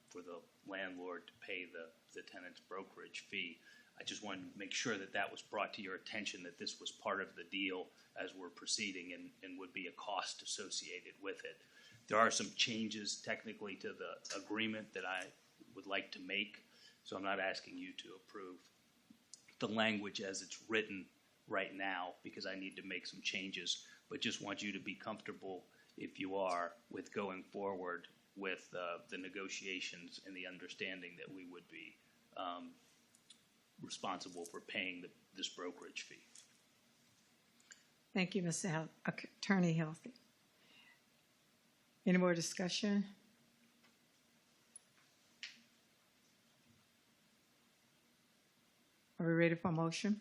for the landlord to pay the tenant's brokerage fee, I just wanted to make sure that that was brought to your attention, that this was part of the deal as we're proceeding and would be a cost associated with it. There are some changes technically to the agreement that I would like to make, so I'm not asking you to approve the language as it's written right now because I need to make some changes, but just want you to be comfortable, if you are, with going forward with the negotiations and the understanding that we would be responsible for paying this brokerage fee. Thank you, Mr. Attorney Healthy. Any more discussion? Are we ready for a motion?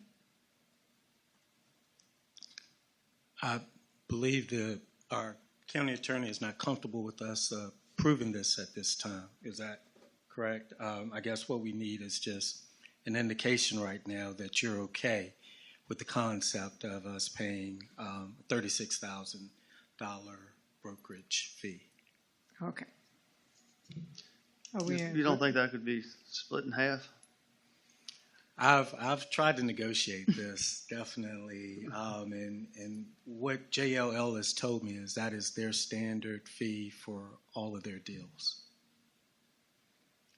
I believe that our county attorney is not comfortable with us approving this at this time. Is that correct? I guess what we need is just an indication right now that you're okay with the concept of us paying $36,000 brokerage fee. Okay. Are we You don't think that could be split in half? I've tried to negotiate this definitely, and what JLL has told me is that is their standard fee for all of their deals.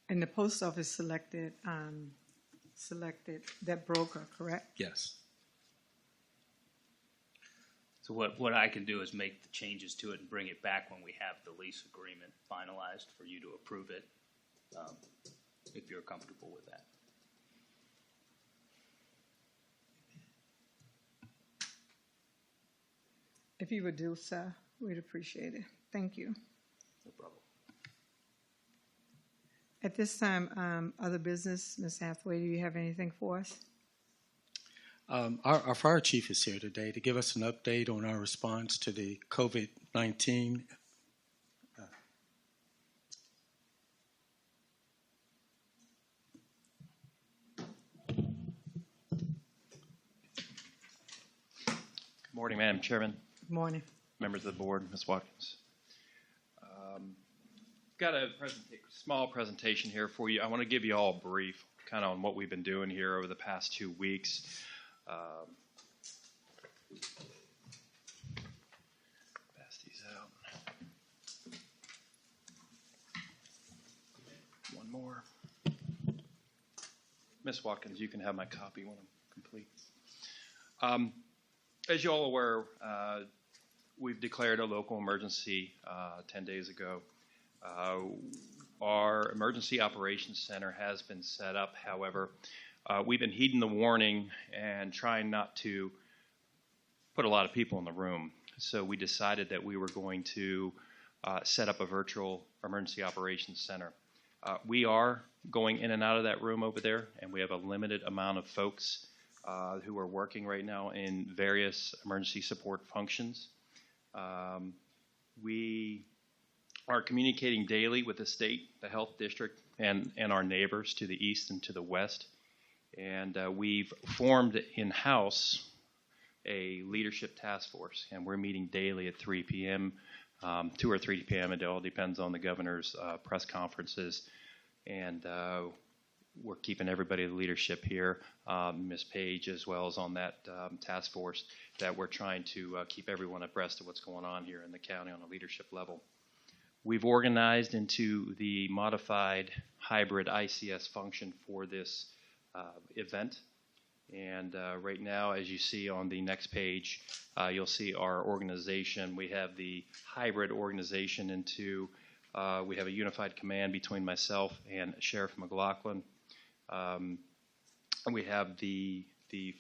And the post office selected that broker, correct? Yes. So what I can do is make the changes to it and bring it back when we have the lease agreement finalized for you to approve it, if you're comfortable with that. If you would do so, we'd appreciate it. Thank you. No problem. At this time, other business, Ms. Hathaway, do you have anything for us? Our fire chief is here today to give us an update on our response to the COVID-19. Good morning, Madam Chairman, Good morning. members of the board, Ms. Watkins. Got a small presentation here for you. I want to give you all a brief kind of on what we've been doing here over the past 2 weeks. Pass these out. One more. Ms. Watkins, you can have my copy when I'm complete. As you all aware, we've declared a local emergency 10 days ago. Our emergency operations center has been set up. However, we've been heeding the warning and trying not to put a lot of people in the room. So we decided that we were going to set up a virtual emergency operations center. We are going in and out of that room over there, and we have a limited amount of folks who are working right now in various emergency support functions. We are communicating daily with the state, the health district, and our neighbors to the east and to the west. And we've formed in-house a leadership task force, and we're meeting daily at 3 p.m., 2 or 3 p.m. It all depends on the governor's press conferences. And we're keeping everybody, the leadership here, Ms. Page as well as on that task force, that we're trying to keep everyone abreast of what's going on here in the county on a leadership level. We've organized into the modified hybrid ICS function for this event. And right now, as you see on the next page, you'll see our organization. We have the hybrid organization into, we have a unified command between myself and Sheriff McLaughlin. We have the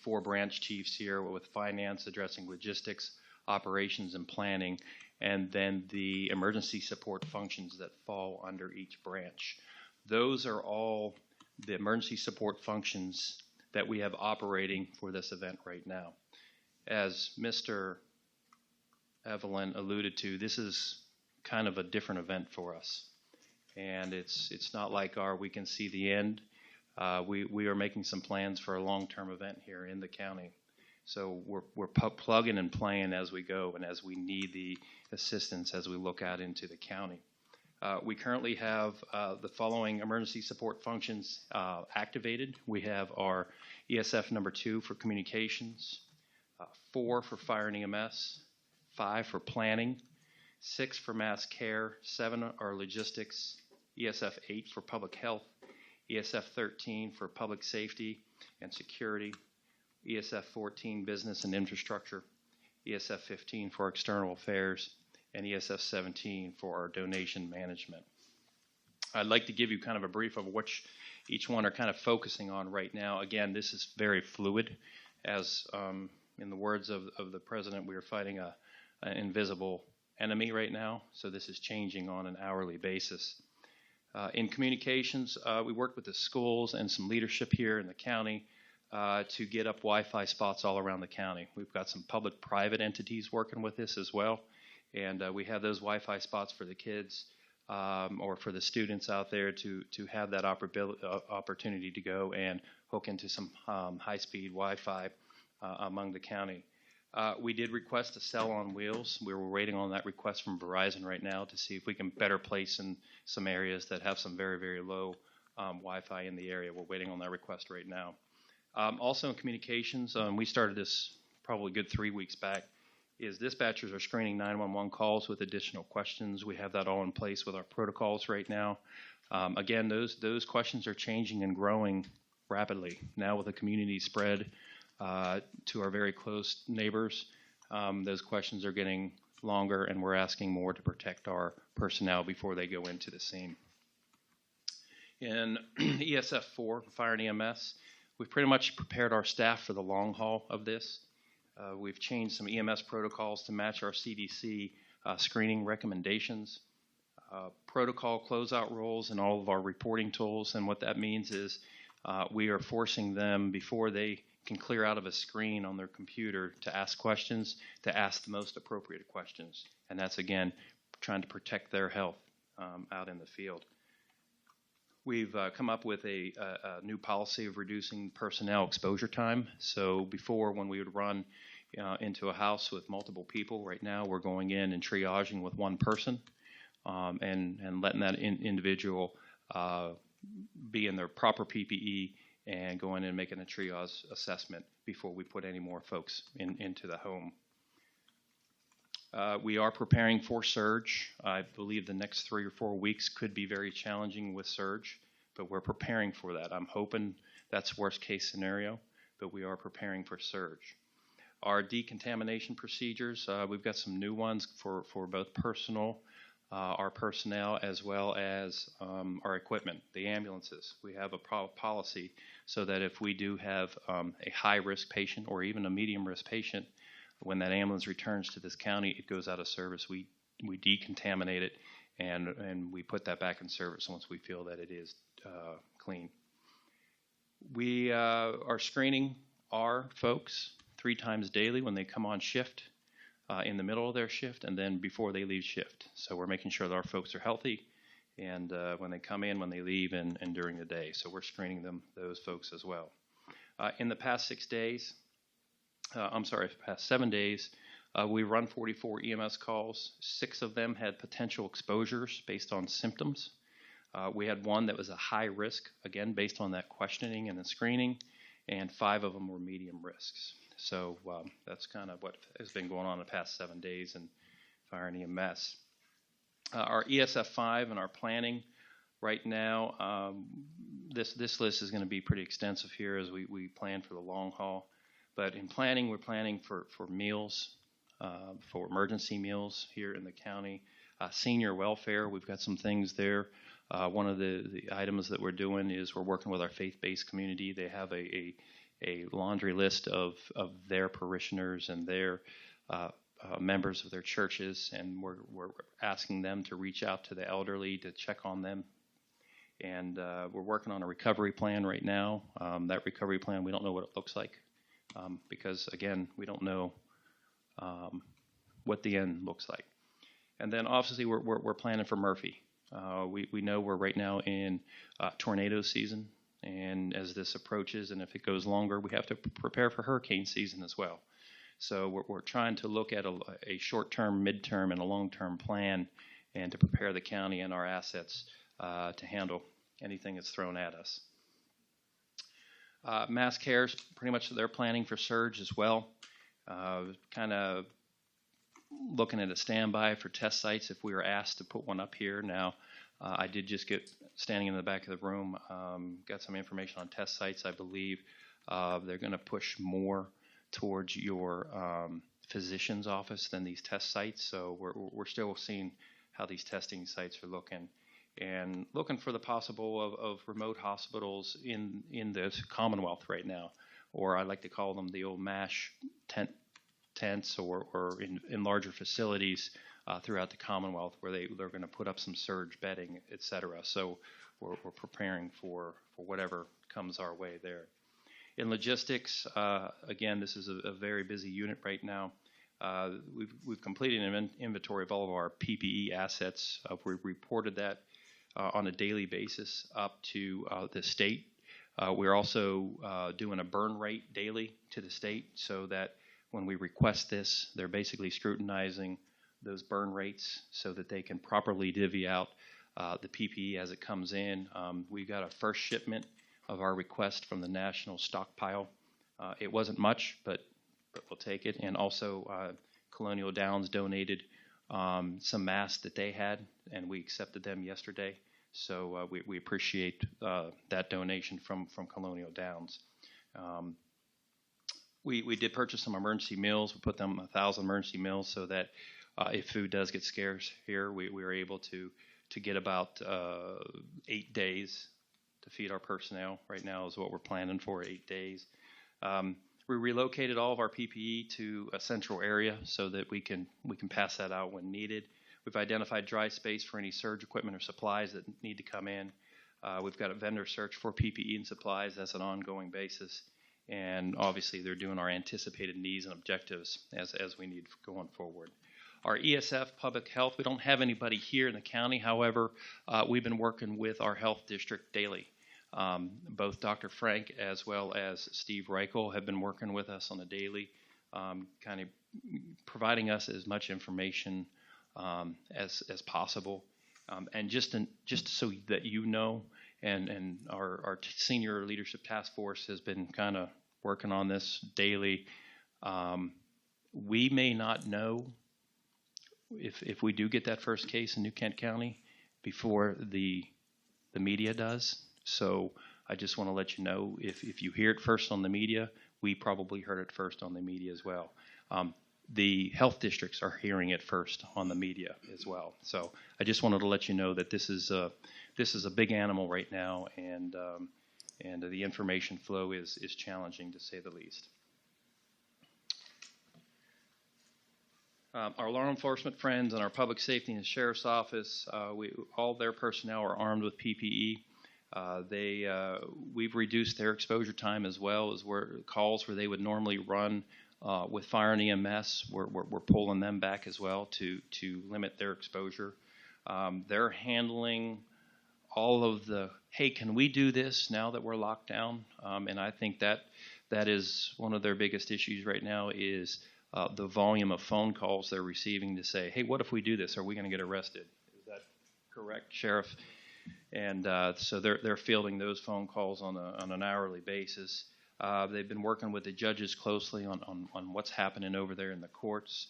4 branch chiefs here with finance addressing logistics, operations, and planning, and then the emergency support functions that fall under each branch. Those are all the emergency support functions that we have operating for this event right now. As Mr. Evelyn alluded to, this is kind of a different event for us. And it's not like we can see the end. We are making some plans for a long-term event here in the county. So we're plugging and playing as we go and as we need the assistance as we look out into the county. We currently have the following emergency support functions activated. We have our ESF number 2 for communications, 4 for fire and EMS, 5 for planning, 6 for mass care, 7 are logistics, ESF 8 for public health, ESF 13 for public safety and security, ESF 14 business and infrastructure, ESF 15 for external affairs, and ESF 17 for our donation management. I'd like to give you kind of a brief of which each one are kind of focusing on right now. Again, this is very fluid. As in the words of the president, we are fighting an invisible enemy right now, so this is changing on an hourly basis. In communications, we worked with the schools and some leadership here in the county to get up Wi-Fi spots all around the county. We've got some public-private entities working with this as well. And we have those Wi-Fi spots for the kids or for the students out there to have that opportunity to go and hook into some high-speed Wi-Fi among the county. We did request a cell on wheels. We were waiting on that request from Verizon right now to see if we can better place in some areas that have some very, very low Wi-Fi in the area. We're waiting on that request right now. Also in communications, we started this probably a good 3 weeks back. Is dispatchers are screening 911 calls with additional questions. We have that all in place with our protocols right now. Again, those questions are changing and growing rapidly. Now with the community spread to our very close neighbors, those questions are getting longer, and we're asking more to protect our personnel before they go into the scene. In ESF 4, Fire and EMS, we've pretty much prepared our staff for the long haul of this. We've changed some EMS protocols to match our CDC screening recommendations, protocol closeout rules, and all of our reporting tools. And what that means is we are forcing them, before they can clear out of a screen on their computer, to ask questions, to ask the most appropriate questions. And that's, again, trying to protect their health out in the field. We've come up with a new policy of reducing personnel exposure time. So before, when we would run into a house with multiple people, right now we're going in and triaging with one person and letting that individual be in their proper PPE and going in and making a triage assessment before we put any more folks into the home. We are preparing for surge. I believe the next 3 or 4 weeks could be very challenging with surge, but we're preparing for that. I'm hoping that's worst case scenario, but we are preparing for surge. Our decontamination procedures, we've got some new ones for both our personnel, as well as our equipment, the ambulances. We have a policy so that if we do have a high-risk patient or even a medium-risk patient, when that ambulance returns to this county, it goes out of service. We decontaminate it, and we put that back in service once we feel that it is clean. We are screening our folks 3 times daily when they come on shift, in the middle of their shift, and then before they leave shift. So we're making sure that our folks are healthy, and when they come in, when they leave, and during the day. So we're screening those folks as well. In the past 6 days, past 7 days, we run 44 EMS calls. 6 of them had potential exposures based on symptoms. We had 1 that was a high risk, again, based on that questioning and the screening, and 5 of them were medium risks. So that's kind of what has been going on the past 7 days in fire and EMS. Our ESF 5 and our planning right now, this list is going to be pretty extensive here as we plan for the long haul. But in planning, we're planning for meals, for emergency meals here in the county. Senior welfare, we've got some things there. One of the items that we're doing is we're working with our faith-based community. They have a laundry list of their parishioners and their members of their churches, and we're asking them to reach out to the elderly to check on them. And we're working on a recovery plan right now. That recovery plan, we don't know what it looks like because, again, we don't know what the end looks like. And then, obviously, we're planning for Murphy. We know we're right now in tornado season, and as this approaches, and if it goes longer, we have to prepare for hurricane season as well. So we're trying to look at a short-term, mid-term, and a long-term plan, and to prepare the county and our assets to handle anything that's thrown at us. Mass Cares, pretty much they're planning for surge as well. Kind of looking at a standby for test sites if we were asked to put one up here. Now, I did just get, standing in the back of the room, got some information on test sites. I believe they're going to push more towards your physician's office than these test sites. So we're still seeing how these testing sites are looking, and looking for the possible of remote hospitals in the Commonwealth right now, or I like to call them the old MASH tents, or in larger facilities throughout the Commonwealth where they're going to put up some surge bedding, et cetera. So we're preparing for whatever comes our way there. In logistics, again, this is a very busy unit right now. We've completed an inventory of all of our PPE assets. We reported that on a daily basis up to the state. We're also doing a burn rate daily to the state, so that when we request this, they're basically scrutinizing those burn rates so that they can properly divvy out the PPE as it comes in. We got a first shipment of our request from the national stockpile. It wasn't much, but we'll take it. And also, Colonial Downs donated some masks that they had, and we accepted them yesterday. So we appreciate that donation from Colonial Downs. We did purchase some emergency meals. We put them 1,000 emergency meals so that if food does get scarce here, we were able to get about 8 days to feed our personnel. Right now is what we're planning for, 8 days. We relocated all of our PPE to a central area so that we can pass that out when needed. We've identified dry space for any surge equipment or supplies that need to come in. We've got a vendor search for PPE and supplies. That's an ongoing basis. And obviously, they're doing our anticipated needs and objectives as we need going forward. Our ESF, public health, we don't have anybody here in the county. However, we've been working with our health district daily. Both Dr. Frank as well as Steve Reichel have been working with us on a daily, kind of providing us as much information as possible. And just so that you know, and our senior leadership task force has been kind of working on this daily. We may not know if we do get that first case in New Kent County before the media does. So I just want to let you know, if you hear it first on the media, we probably heard it first on the media as well. The health districts are hearing it first on the media as well. So I just wanted to let you know that this is a big animal right now, and the information flow is challenging, to say the least. Our law enforcement friends and our public safety and sheriff's office, all their personnel are armed with PPE. We've reduced their exposure time as well as calls where they would normally run with fire and EMS. We're pulling them back as well to limit their exposure. They're handling all of the, hey, can we do this now that we're locked down? And I think that is one of their biggest issues right now is the volume of phone calls they're receiving to say, hey, what if we do this? Are we going to get arrested? Is that correct, Sheriff? And so they're fielding those phone calls on an hourly basis. They've been working with the judges closely on what's happening over there in the courts.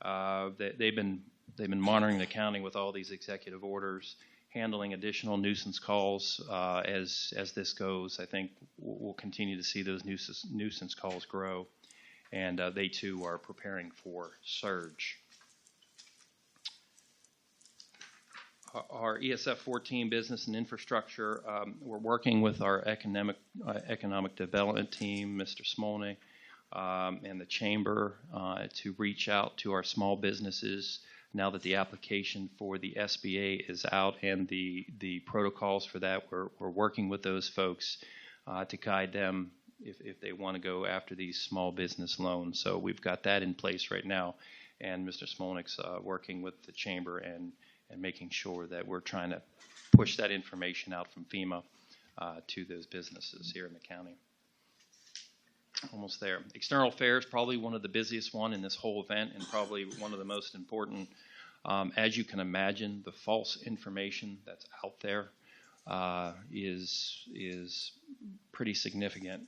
They've been they've been monitoring the county with all these executive orders, handling additional nuisance calls as this goes. I think we'll continue to see those nuisance calls grow, and they too are preparing for surge. Our ESF 14 business and infrastructure, we're working with our economic development team, Mr. Smolny, and the chamber to reach out to our small businesses now that the application for the SBA is out and the protocols for that. We're working with those folks to guide them if they want to go after these small business loans. So we've got that in place right now, and Mr. Smolnik's working with the chamber and making sure that we're trying to push that information out from FEMA to those businesses here in the county. Almost there. External affairs, probably one of the busiest one in this whole event and probably one of the most important. As you can imagine, the false information that's out there is pretty significant.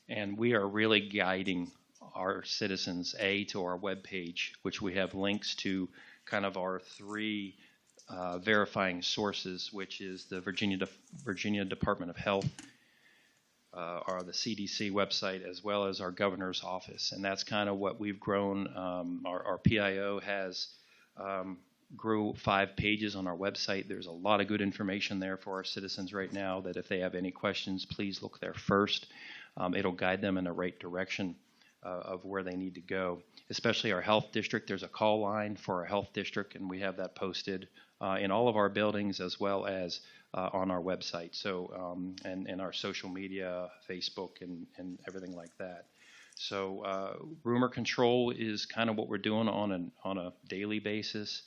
And we are really guiding our citizens, to our webpage, which we have links to kind of our three verifying sources, which is the Virginia Department of Health, or the CDC website, as well as our governor's office. And that's kind of what we've grown. Our PIO has grew 5 pages on our website. There's a lot of good information there for our citizens right now that if they have any questions, please look there first. It'll guide them in the right direction of where they need to go. Especially our health district, there's a call line for our health district, and we have that posted in all of our buildings as well as on our website. So, and our social media, Facebook, and everything like that. So, rumor control is kind of what we're doing on a daily basis.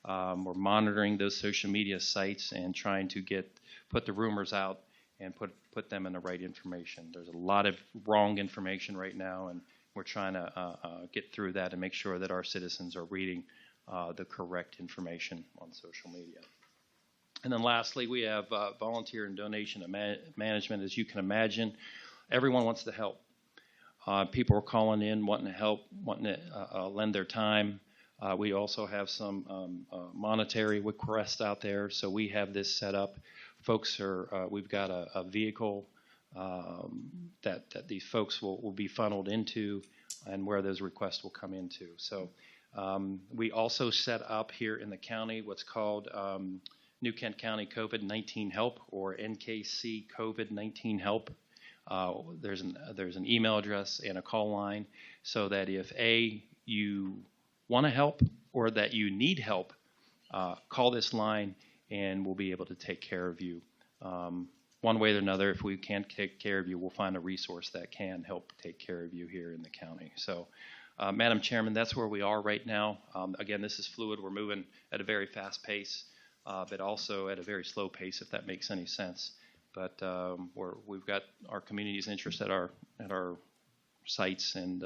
We're monitoring those social media sites and trying to put the rumors out and put them in the right information. There's a lot of wrong information right now, and we're trying to get through that and make sure that our citizens are reading the correct information on social media. And then lastly, we have volunteer and donation management. As you can imagine, everyone wants to help. People are calling in, wanting to help, wanting to lend their time. We also have some monetary requests out there, so we have this set up. Folks we've got a vehicle that these folks will be funneled into, and where those requests will come into. So we also set up here in the county what's called New Kent County COVID-19 Help, or NKC COVID-19 Help. There's an email address and a call line, so that if you want to help or that you need help, call this line and we'll be able to take care of you. One way or another, if we can't take care of you, we'll find a resource that can help take care of you here in the county. So, Madam Chairman, that's where we are right now. Again, this is fluid. We're moving at a very fast pace, but also at a very slow pace, if that makes any sense. But we've got our community's interest at our sites, and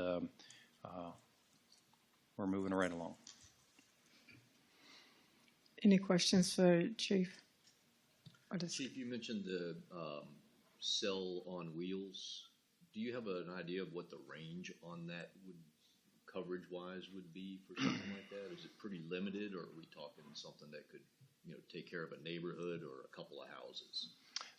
we're moving right along. Any questions for Chief? Chief, you mentioned the cell on wheels. Do you have an idea of what the range on that coverage-wise would be for something like that? Is it pretty limited, or are we talking something that could, take care of a neighborhood or a couple of houses?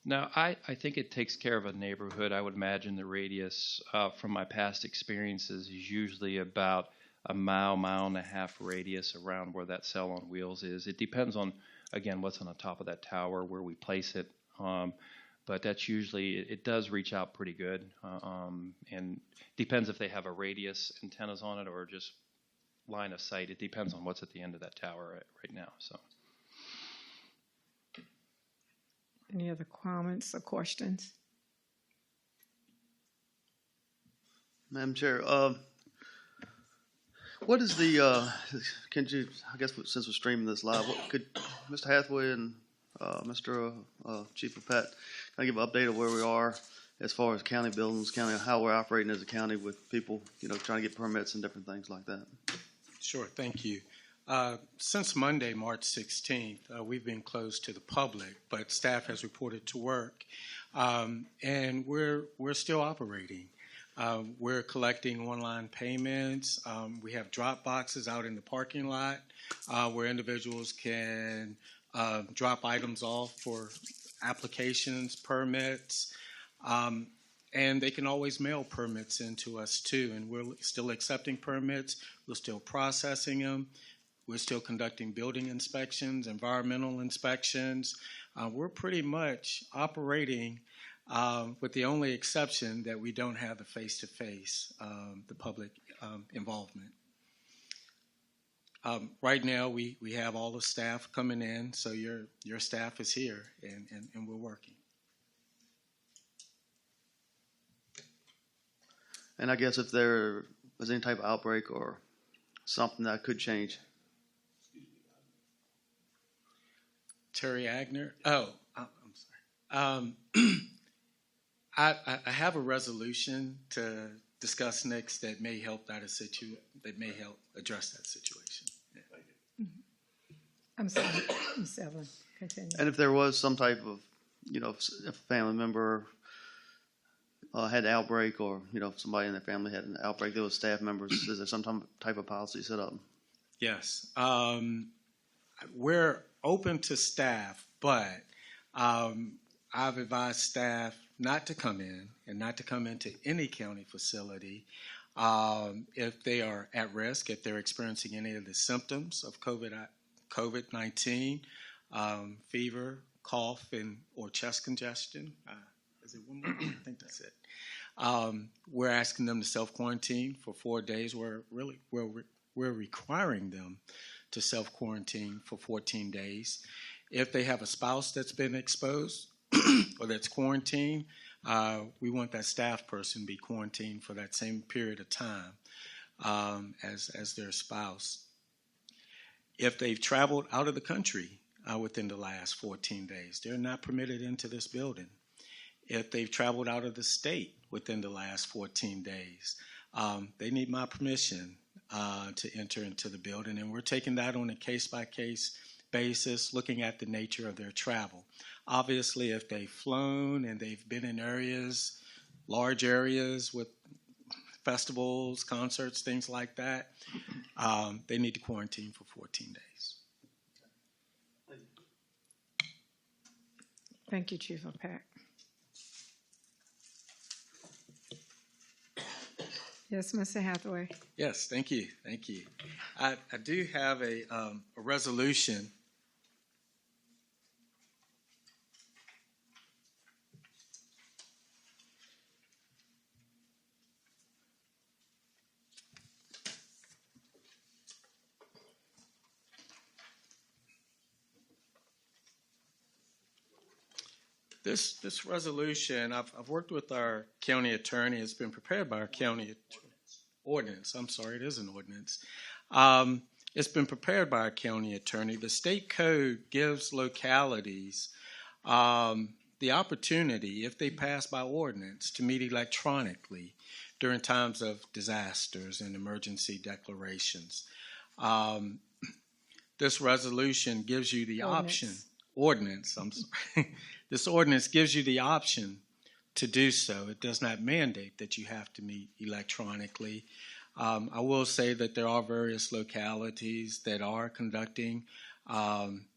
No, I think it takes care of a neighborhood. I would imagine the radius, from my past experiences, is usually about a mile and a half radius around where that cell on wheels is. It depends on, again, what's on the top of that tower, where we place it. But that's usually, it does reach out pretty good. And depends if they have a radius antennas on it or just line of sight. It depends on what's at the end of that tower right now. So. Any other comments or questions? Madam Chair, what is the, can you, I guess since we're streaming this live, what could Mr. Hathaway and Mr. Chief of Pat kind of give an update of where we are as far as county buildings, how we're operating as a county with people, trying to get permits and different things like that? Sure, thank you. Since Monday, March 16th, we've been closed to the public, but staff has reported to work, and we're still operating. We're collecting online payments. We have drop boxes out in the parking lot where individuals can drop items off for applications, permits, and they can always mail permits into us too. And we're still accepting permits. We're still processing them. We're still conducting building inspections, environmental inspections. We're pretty much operating with the only exception that we don't have the face-to-face, the public involvement. Right now, we have all the staff coming in, so your staff is here, and we're working. And I guess if there was any type of outbreak or something that could change. Terry Agner. Oh, I'm sorry. I have a resolution to discuss next that may help that help address that situation. Yeah. I'm sorry, Ms. Evelyn, continue. And if there was some type of, if a family member had an outbreak, or if somebody in their family had an outbreak, there was staff members, is there some type of policy set up? Yes. We're open to staff, but I've advised staff not to come in and not to come into any county facility if they are at risk, if they're experiencing any of the symptoms of COVID-19, fever, cough, or chest congestion. Is it one more? I think that's it. We're asking them to self-quarantine for 4 days. We're requiring them to self-quarantine for 14 days. If they have a spouse that's been exposed or that's quarantined, we want that staff person to be quarantined for that same period of time as their spouse. If they've traveled out of the country within the last 14 days, they're not permitted into this building. If they've traveled out of the state within the last 14 days, they need my permission to enter into the building, and we're taking that on a case-by-case basis, looking at the nature of their travel. Obviously, if they've flown and they've been in areas, large areas with festivals, concerts, things like that, they need to quarantine for 14 days. Thank you, Chief of PAC. Yes, Mr. Hathaway. Yes, thank you. Thank you. I do have a resolution. This resolution, I've worked with our county attorney. It's been prepared by our county ordinance. I'm sorry, it is an ordinance. It's been prepared by our county attorney. The state code gives localities the opportunity, if they pass by ordinance, to meet electronically during times of disasters and emergency declarations. This resolution gives you the option. Ordinance, I'm sorry. This ordinance gives you the option to do so. It does not mandate that you have to meet electronically. I will say that there are various localities that are conducting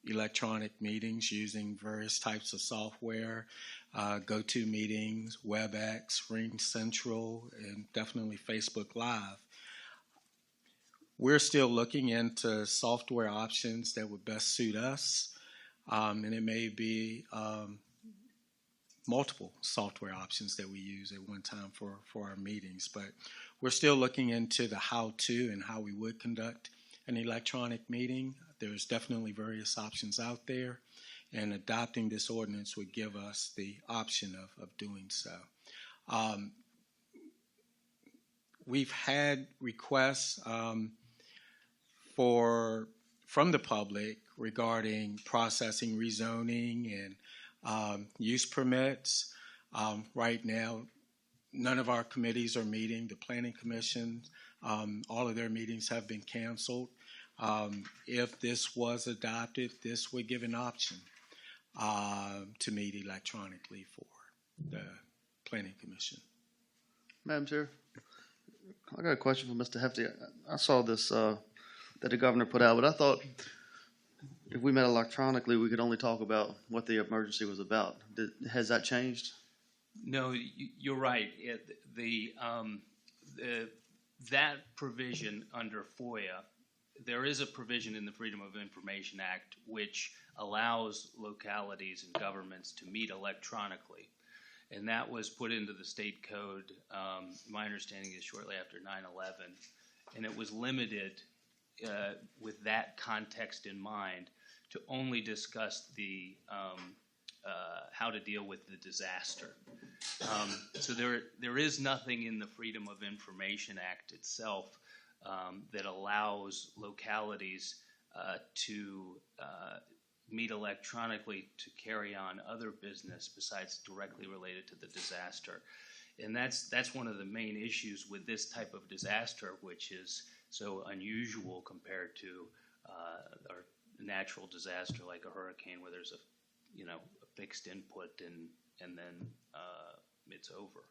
electronic meetings using various types of software, GoToMeetings, WebEx, Ring Central, and definitely Facebook Live. We're still looking into software options that would best suit us. And it may be multiple software options that we use at one time for our meetings. But we're still looking into the how-to and how we would conduct an electronic meeting. There's definitely various options out there, and adopting this ordinance would give us the option of doing so. We've had requests from the public regarding processing, rezoning, and use permits. Right now, none of our committees are meeting. The Planning Commission, all of their meetings have been canceled. If this was adopted, this would give an option to meet electronically for the Planning Commission. Madam Chair, I got a question for Mr. Hefty. I saw this, that the governor put out, but I thought if we met electronically, we could only talk about what the emergency was about. Has that changed? No, you're right. That provision under FOIA, there is a provision in the Freedom of Information Act which allows localities and governments to meet electronically. And that was put into the state code, my understanding is shortly after 9/11. And it was limited with that context in mind to only discuss the how to deal with the disaster. So there is nothing in the Freedom of Information Act itself that allows localities to meet electronically to carry on other business besides directly related to the disaster. And that's one of the main issues with this type of disaster, which is so unusual compared to a natural disaster like a hurricane where there's a fixed input and then it's over.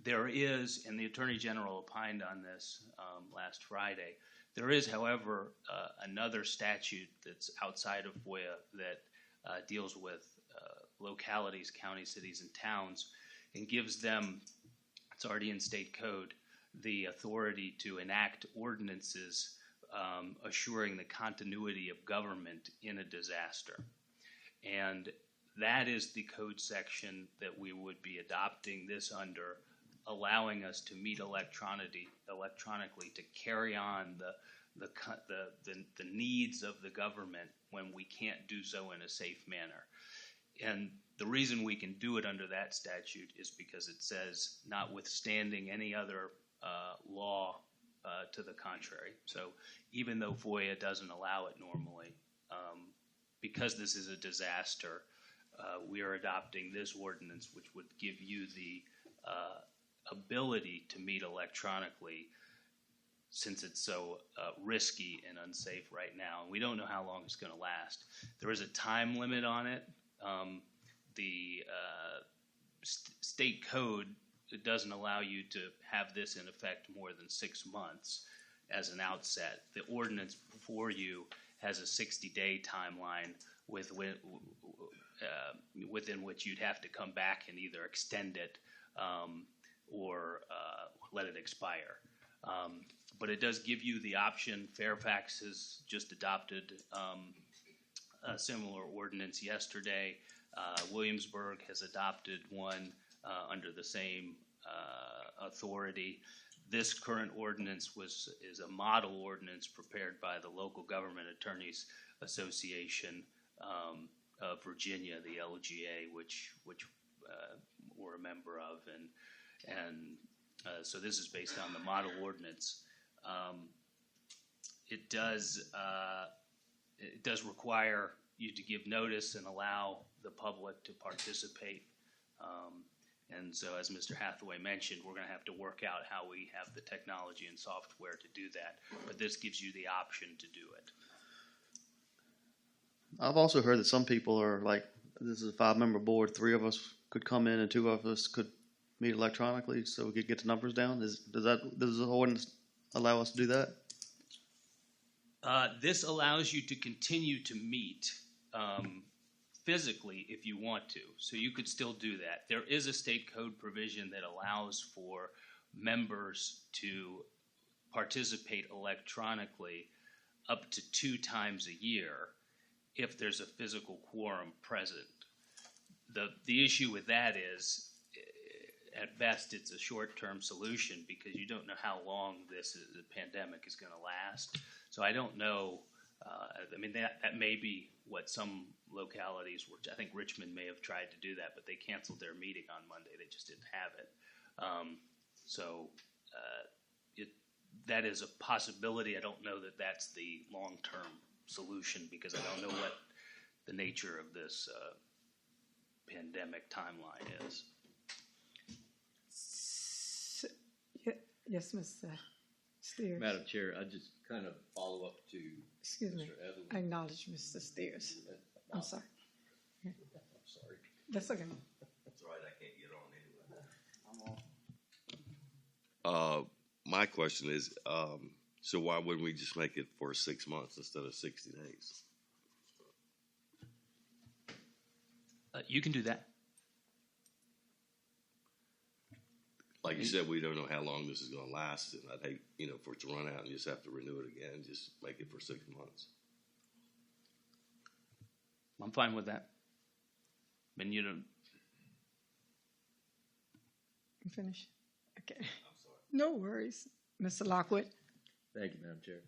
There is, and the Attorney General opined on this last Friday, there is, however, another statute that's outside of FOIA that deals with localities, counties, cities, and towns, and gives them, it's already in state code, the authority to enact ordinances assuring the continuity of government in a disaster. And that is the code section that we would be adopting this under, allowing us to meet electronically to carry on the needs of the government when we can't do so in a safe manner. And the reason we can do it under that statute is because it says, notwithstanding any other law to the contrary. So even though FOIA doesn't allow it normally, because this is a disaster, we are adopting this ordinance, which would give you the ability to meet electronically, since it's so risky and unsafe right now. And we don't know how long it's going to last. There is a time limit on it. The state code doesn't allow you to have this in effect more than 6 months as an outset. The ordinance before you has a 60-day timeline within which you'd have to come back and either extend it or let it expire. But it does give you the option. Fairfax has just adopted a similar ordinance yesterday. Williamsburg has adopted one under the same authority. This current ordinance is a model ordinance prepared by the Local Government Attorneys Association of Virginia, the LGA, which we're a member of, and so this is based on the model ordinance. It does require you to give notice and allow the public to participate. And so, as Mr. Hathaway mentioned, we're going to have to work out how we have the technology and software to do that. But this gives you the option to do it. I've also heard that some people are like, this is a 5-member board, 3 of us could come in and 2 of us could meet electronically so we could get the numbers down. Does the ordinance allow us to do that? This allows you to continue to meet physically if you want to. So you could still do that. There is a state code provision that allows for members to participate electronically up to 2 times a year if there's a physical quorum present. The issue with that is, at best, it's a short-term solution because you don't know how long the pandemic is going to last. So I don't know. That may be what some localities were. I think Richmond may have tried to do that, but they canceled their meeting on Monday. They just didn't have it. That is a possibility. I don't know that that's the long-term solution because I don't know what the nature of this pandemic timeline is. Yes, Mr. Steers. Madam Chair, I just kind of follow up to Excuse me. Mr. Evelyn. I acknowledge Mr. Steers. I'm sorry. I'm sorry. That's okay. That's all right, I can't get on anyway. I'm on. My question is, so why wouldn't we just make it for 6 months instead of 60 days? You can do that. Like you said, we don't know how long this is gonna last, and I'd hate, for it to run out and just have to renew it again, just make it for 6 months. I'm fine with that. And you don't, You finish? Okay. I'm sorry. No worries. Mr. Lockwood? Thank you, Madam Chair.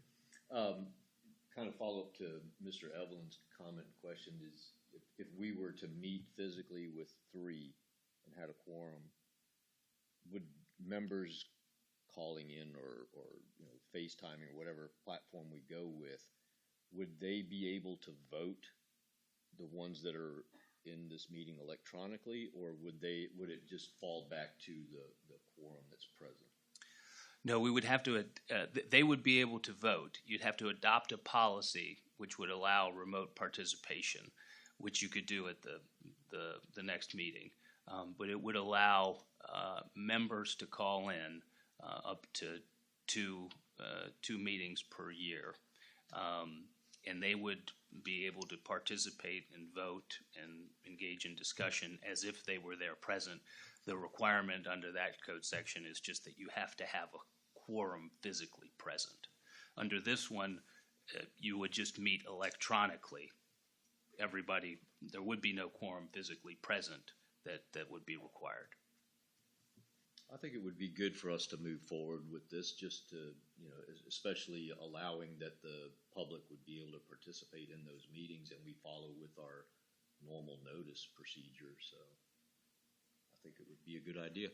Kind of follow up to Mr. Evelyn's comment and question is, if we were to meet physically with 3 and had a quorum, would members calling in or FaceTiming or whatever platform we go with, would they be able to vote the ones that are in this meeting electronically, or would it just fall back to the quorum that's present? no, we would have to, they would be able to vote. You'd have to adopt a policy which would allow remote participation, which you could do at the next meeting. But it would allow members to call in up to two meetings per year. And they would be able to participate and vote and engage in discussion as if they were there present. The requirement under that code section is just that you have to have a quorum physically present. Under this one, you would just meet electronically. Everybody, there would be no quorum physically present that would be required. I think it would be good for us to move forward with this, just to, especially allowing that the public would be able to participate in those meetings, and we follow with our normal notice procedure. So I think it would be a good idea.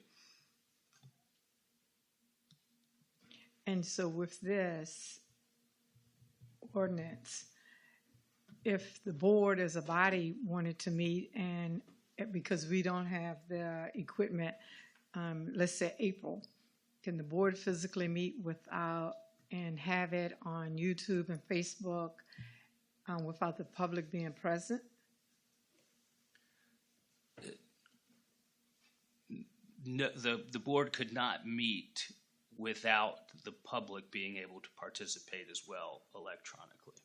And so with this ordinance, if the board as a body wanted to meet, and because we don't have the equipment, let's say April, can the board physically meet without and have it on YouTube and Facebook without the public being present? No, the board could not meet without the public being able to participate as well electronically.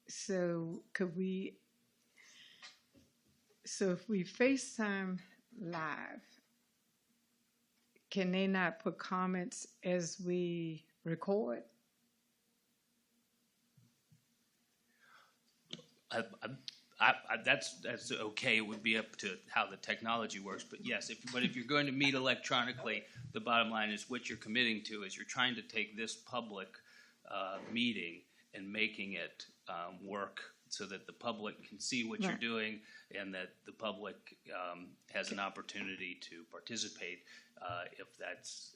So could we, so if we FaceTime live, can they not put comments as we record? That's okay. It would be up to how the technology works. But yes, if you're going to meet electronically, the bottom line is what you're committing to is you're trying to take this public meeting and making it work so that the public can see what you're doing, and that the public has an opportunity to participate if that's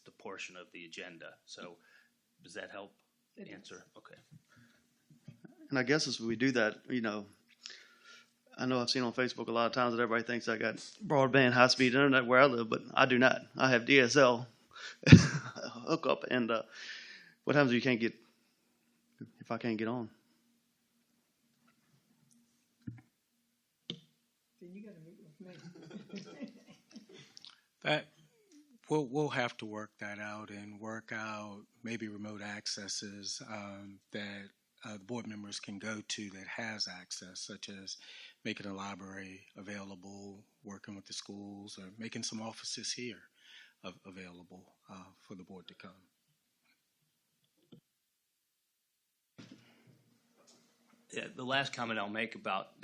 the portion of the agenda. So does that help answer? Okay. And I guess as we do that, I know I've seen on Facebook a lot of times that everybody thinks I got broadband, high-speed internet where I live, but I do not. I have DSL hookup, and what happens if I can't get on? Then you gotta meet with me. That we'll have to work that out and work out maybe remote accesses that the board members can go to that has access, such as making a library available, working with the schools, or making some offices here available for the board to come. Yeah, the last comment I'll make about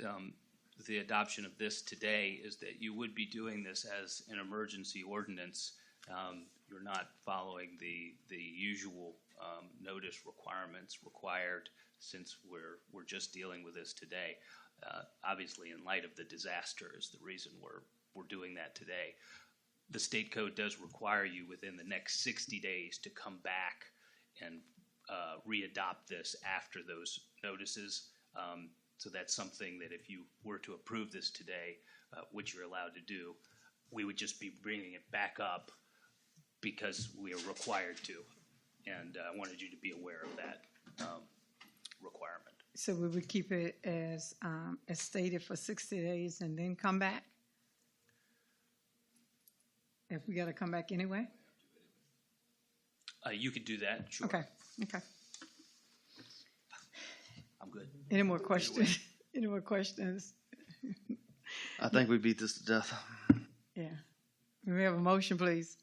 the adoption of this today is that you would be doing this as an emergency ordinance. You're not following the usual notice requirements required, since we're just dealing with this today. Obviously, in light of the disaster is the reason we're doing that today. The state code does require you within the next 60 days to come back and re-adopt this after those notices. So that's something that if you were to approve this today, which you're allowed to do, we would just be bringing it back up because we are required to. And I wanted you to be aware of that requirement. So we would keep it as stated for 60 days and then come back? If we gotta come back anyway? You could do that, sure. Okay, okay. I'm good. Any more questions? Any more questions? I think we beat this to death. Yeah. May we have a motion, please?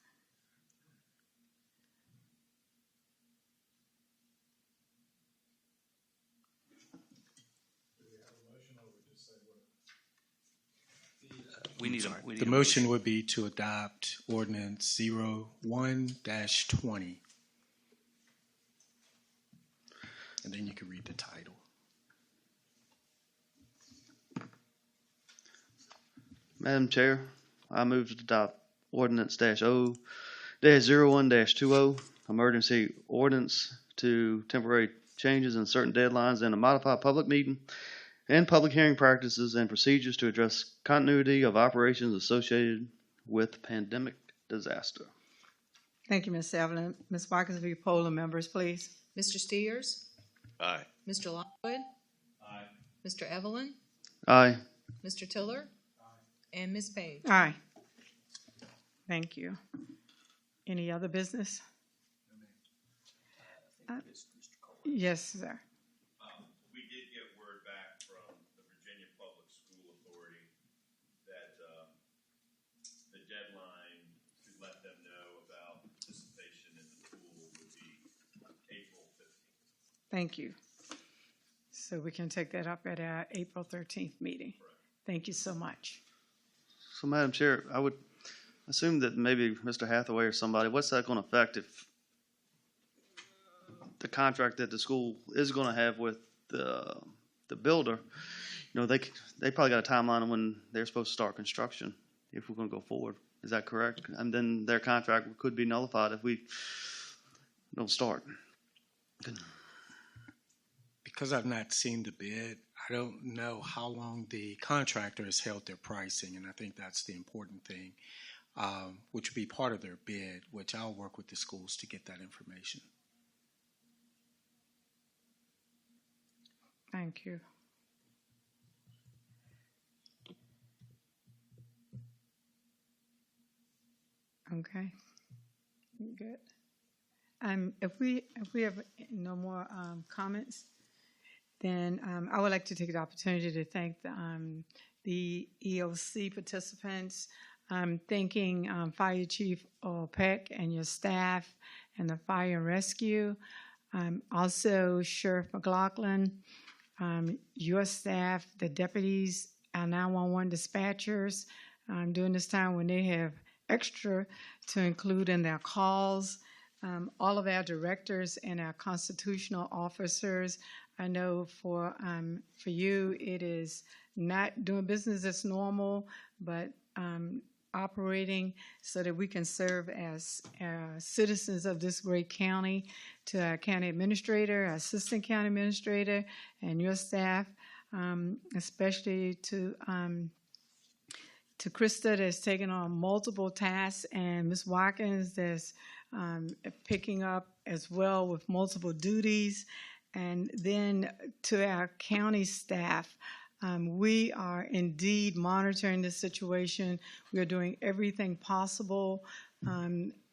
We need a The motion would be to adopt ordinance 01-20. And then you can read the title. Madam Chair, I move to adopt ordinance -01-20, emergency ordinance to temporary changes in certain deadlines and a modified public meeting and public hearing practices and procedures to address continuity of operations associated with pandemic disaster. Thank you, Ms. Evelyn. Ms. Watkins, will you poll the members, please? Mr. Steers? Aye. Mr. Lockwood? Aye. Mr. Evelyn? Aye. Mr. Tiller? And Ms. Page? Aye. Thank you. Any other business? Yes, sir. We did get word back from the Virginia Public School Authority that the deadline to let them know about participation in the pool would be April 15th. Thank you. So we can take that up at our April 13th meeting. Thank you so much. So, Madam Chair, I would assume that maybe Mr. Hathaway or somebody, what's that going to affect if the contract that the school is going to have with the builder, they probably got a timeline on when they're supposed to start construction if we're going to go forward. Is that correct? And then their contract could be nullified if we don't start. Because I've not seen the bid, I don't know how long the contractor has held their pricing, and I think that's the important thing, which would be part of their bid, which I'll work with the schools to get that information. Thank you. Okay. Good. If we have no more comments, then I would like to take the opportunity to thank the EOC participants. Thanking Fire Chief Peck and your staff and the fire and rescue. Also Sheriff McLaughlin, your staff, the deputies, our 911 dispatchers, during this time when they have extra to include in their calls. All of our directors and our constitutional officers. I know for you it is not doing business as normal, but operating so that we can serve as citizens of this great county. To our county administrator, our assistant county administrator, and your staff, especially to Krista that's taken on multiple tasks, and Ms. Watkins that's picking up as well with multiple duties. And then to our county staff, we are indeed monitoring the situation. We are doing everything possible,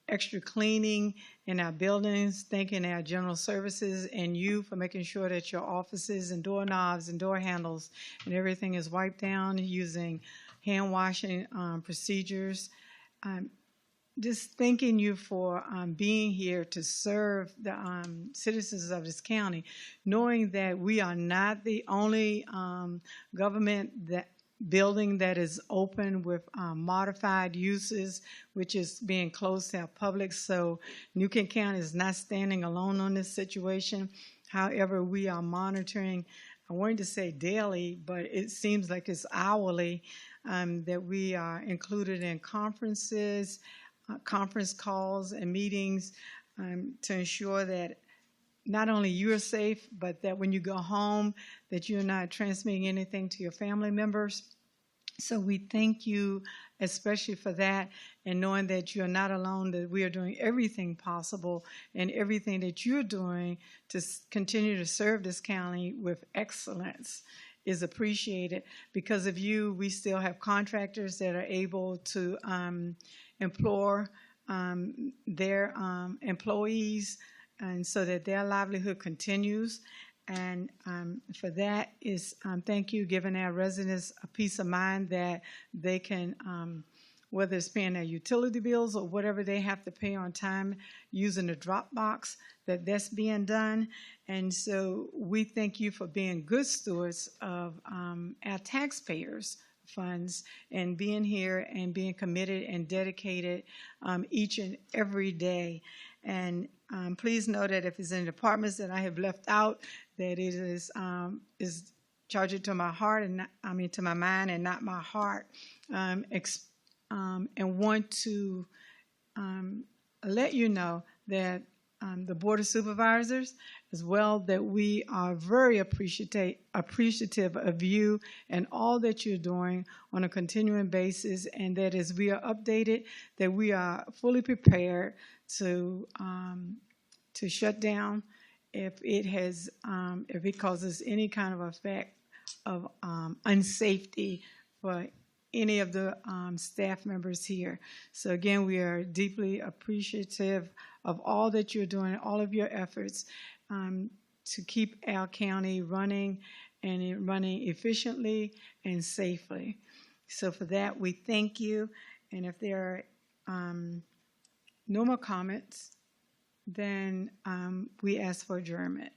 extra cleaning in our buildings, thanking our general services and you for making sure that your offices and doorknobs and door handles and everything is wiped down using hand washing procedures. Just thanking you for being here to serve the citizens of this county, knowing that we are not the only government building that is open with modified uses, which is being closed to our public. So New Kent County is not standing alone on this situation. However, we are monitoring, I wanted to say daily, but it seems like it's hourly, that we are included in conferences, conference calls and meetings to ensure that not only you're safe, but that when you go home, that you're not transmitting anything to your family members. So we thank you especially for that, and knowing that you're not alone, that we are doing everything possible and everything that you're doing to continue to serve this county with excellence is appreciated. Because of you, we still have contractors that are able to employ their employees, and so that their livelihood continues. And for that is thank you, giving our residents a peace of mind that they can, whether it's paying their utility bills or whatever they have to pay on time using the drop box, that's being done. And so we thank you for being good stewards of our taxpayers' funds and being here and being committed and dedicated each and every day. And please know that if there's any departments that I have left out, that it is charged to my heart and not, to my mind and not my heart. And want to let you know that the Board of Supervisors, as well, that we are very appreciative of you and all that you're doing on a continuing basis, and that as we are updated, that we are fully prepared to shut down if it causes any kind of effect of unsafety for any of the staff members here. So again, we are deeply appreciative of all that you're doing, all of your efforts to keep our county running and running efficiently and safely. So for that, we thank you. And if there are no more comments, then we ask for adjournment.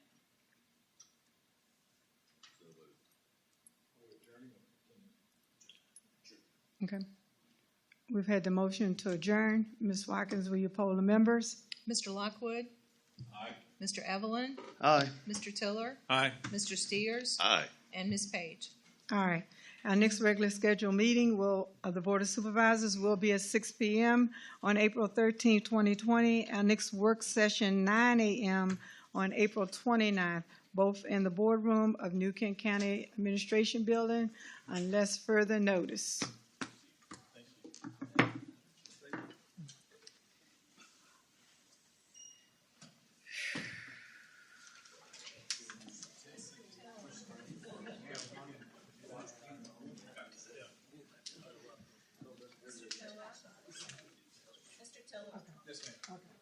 Okay. We've had the motion to adjourn. Ms. Watkins, will you poll the members? Mr. Lockwood? Aye. Mr. Evelyn? Aye. Mr. Tiller? Aye. Mr. Steers? Aye. And Ms. Page? All right. Our next regular scheduled meeting of the Board of Supervisors will be at 6 p.m. on April 13, 2020. Our next work session, 9 a.m. on April 29th, both in the boardroom of New Kent County Administration Building, unless further notice. Mr. Tiller? Okay.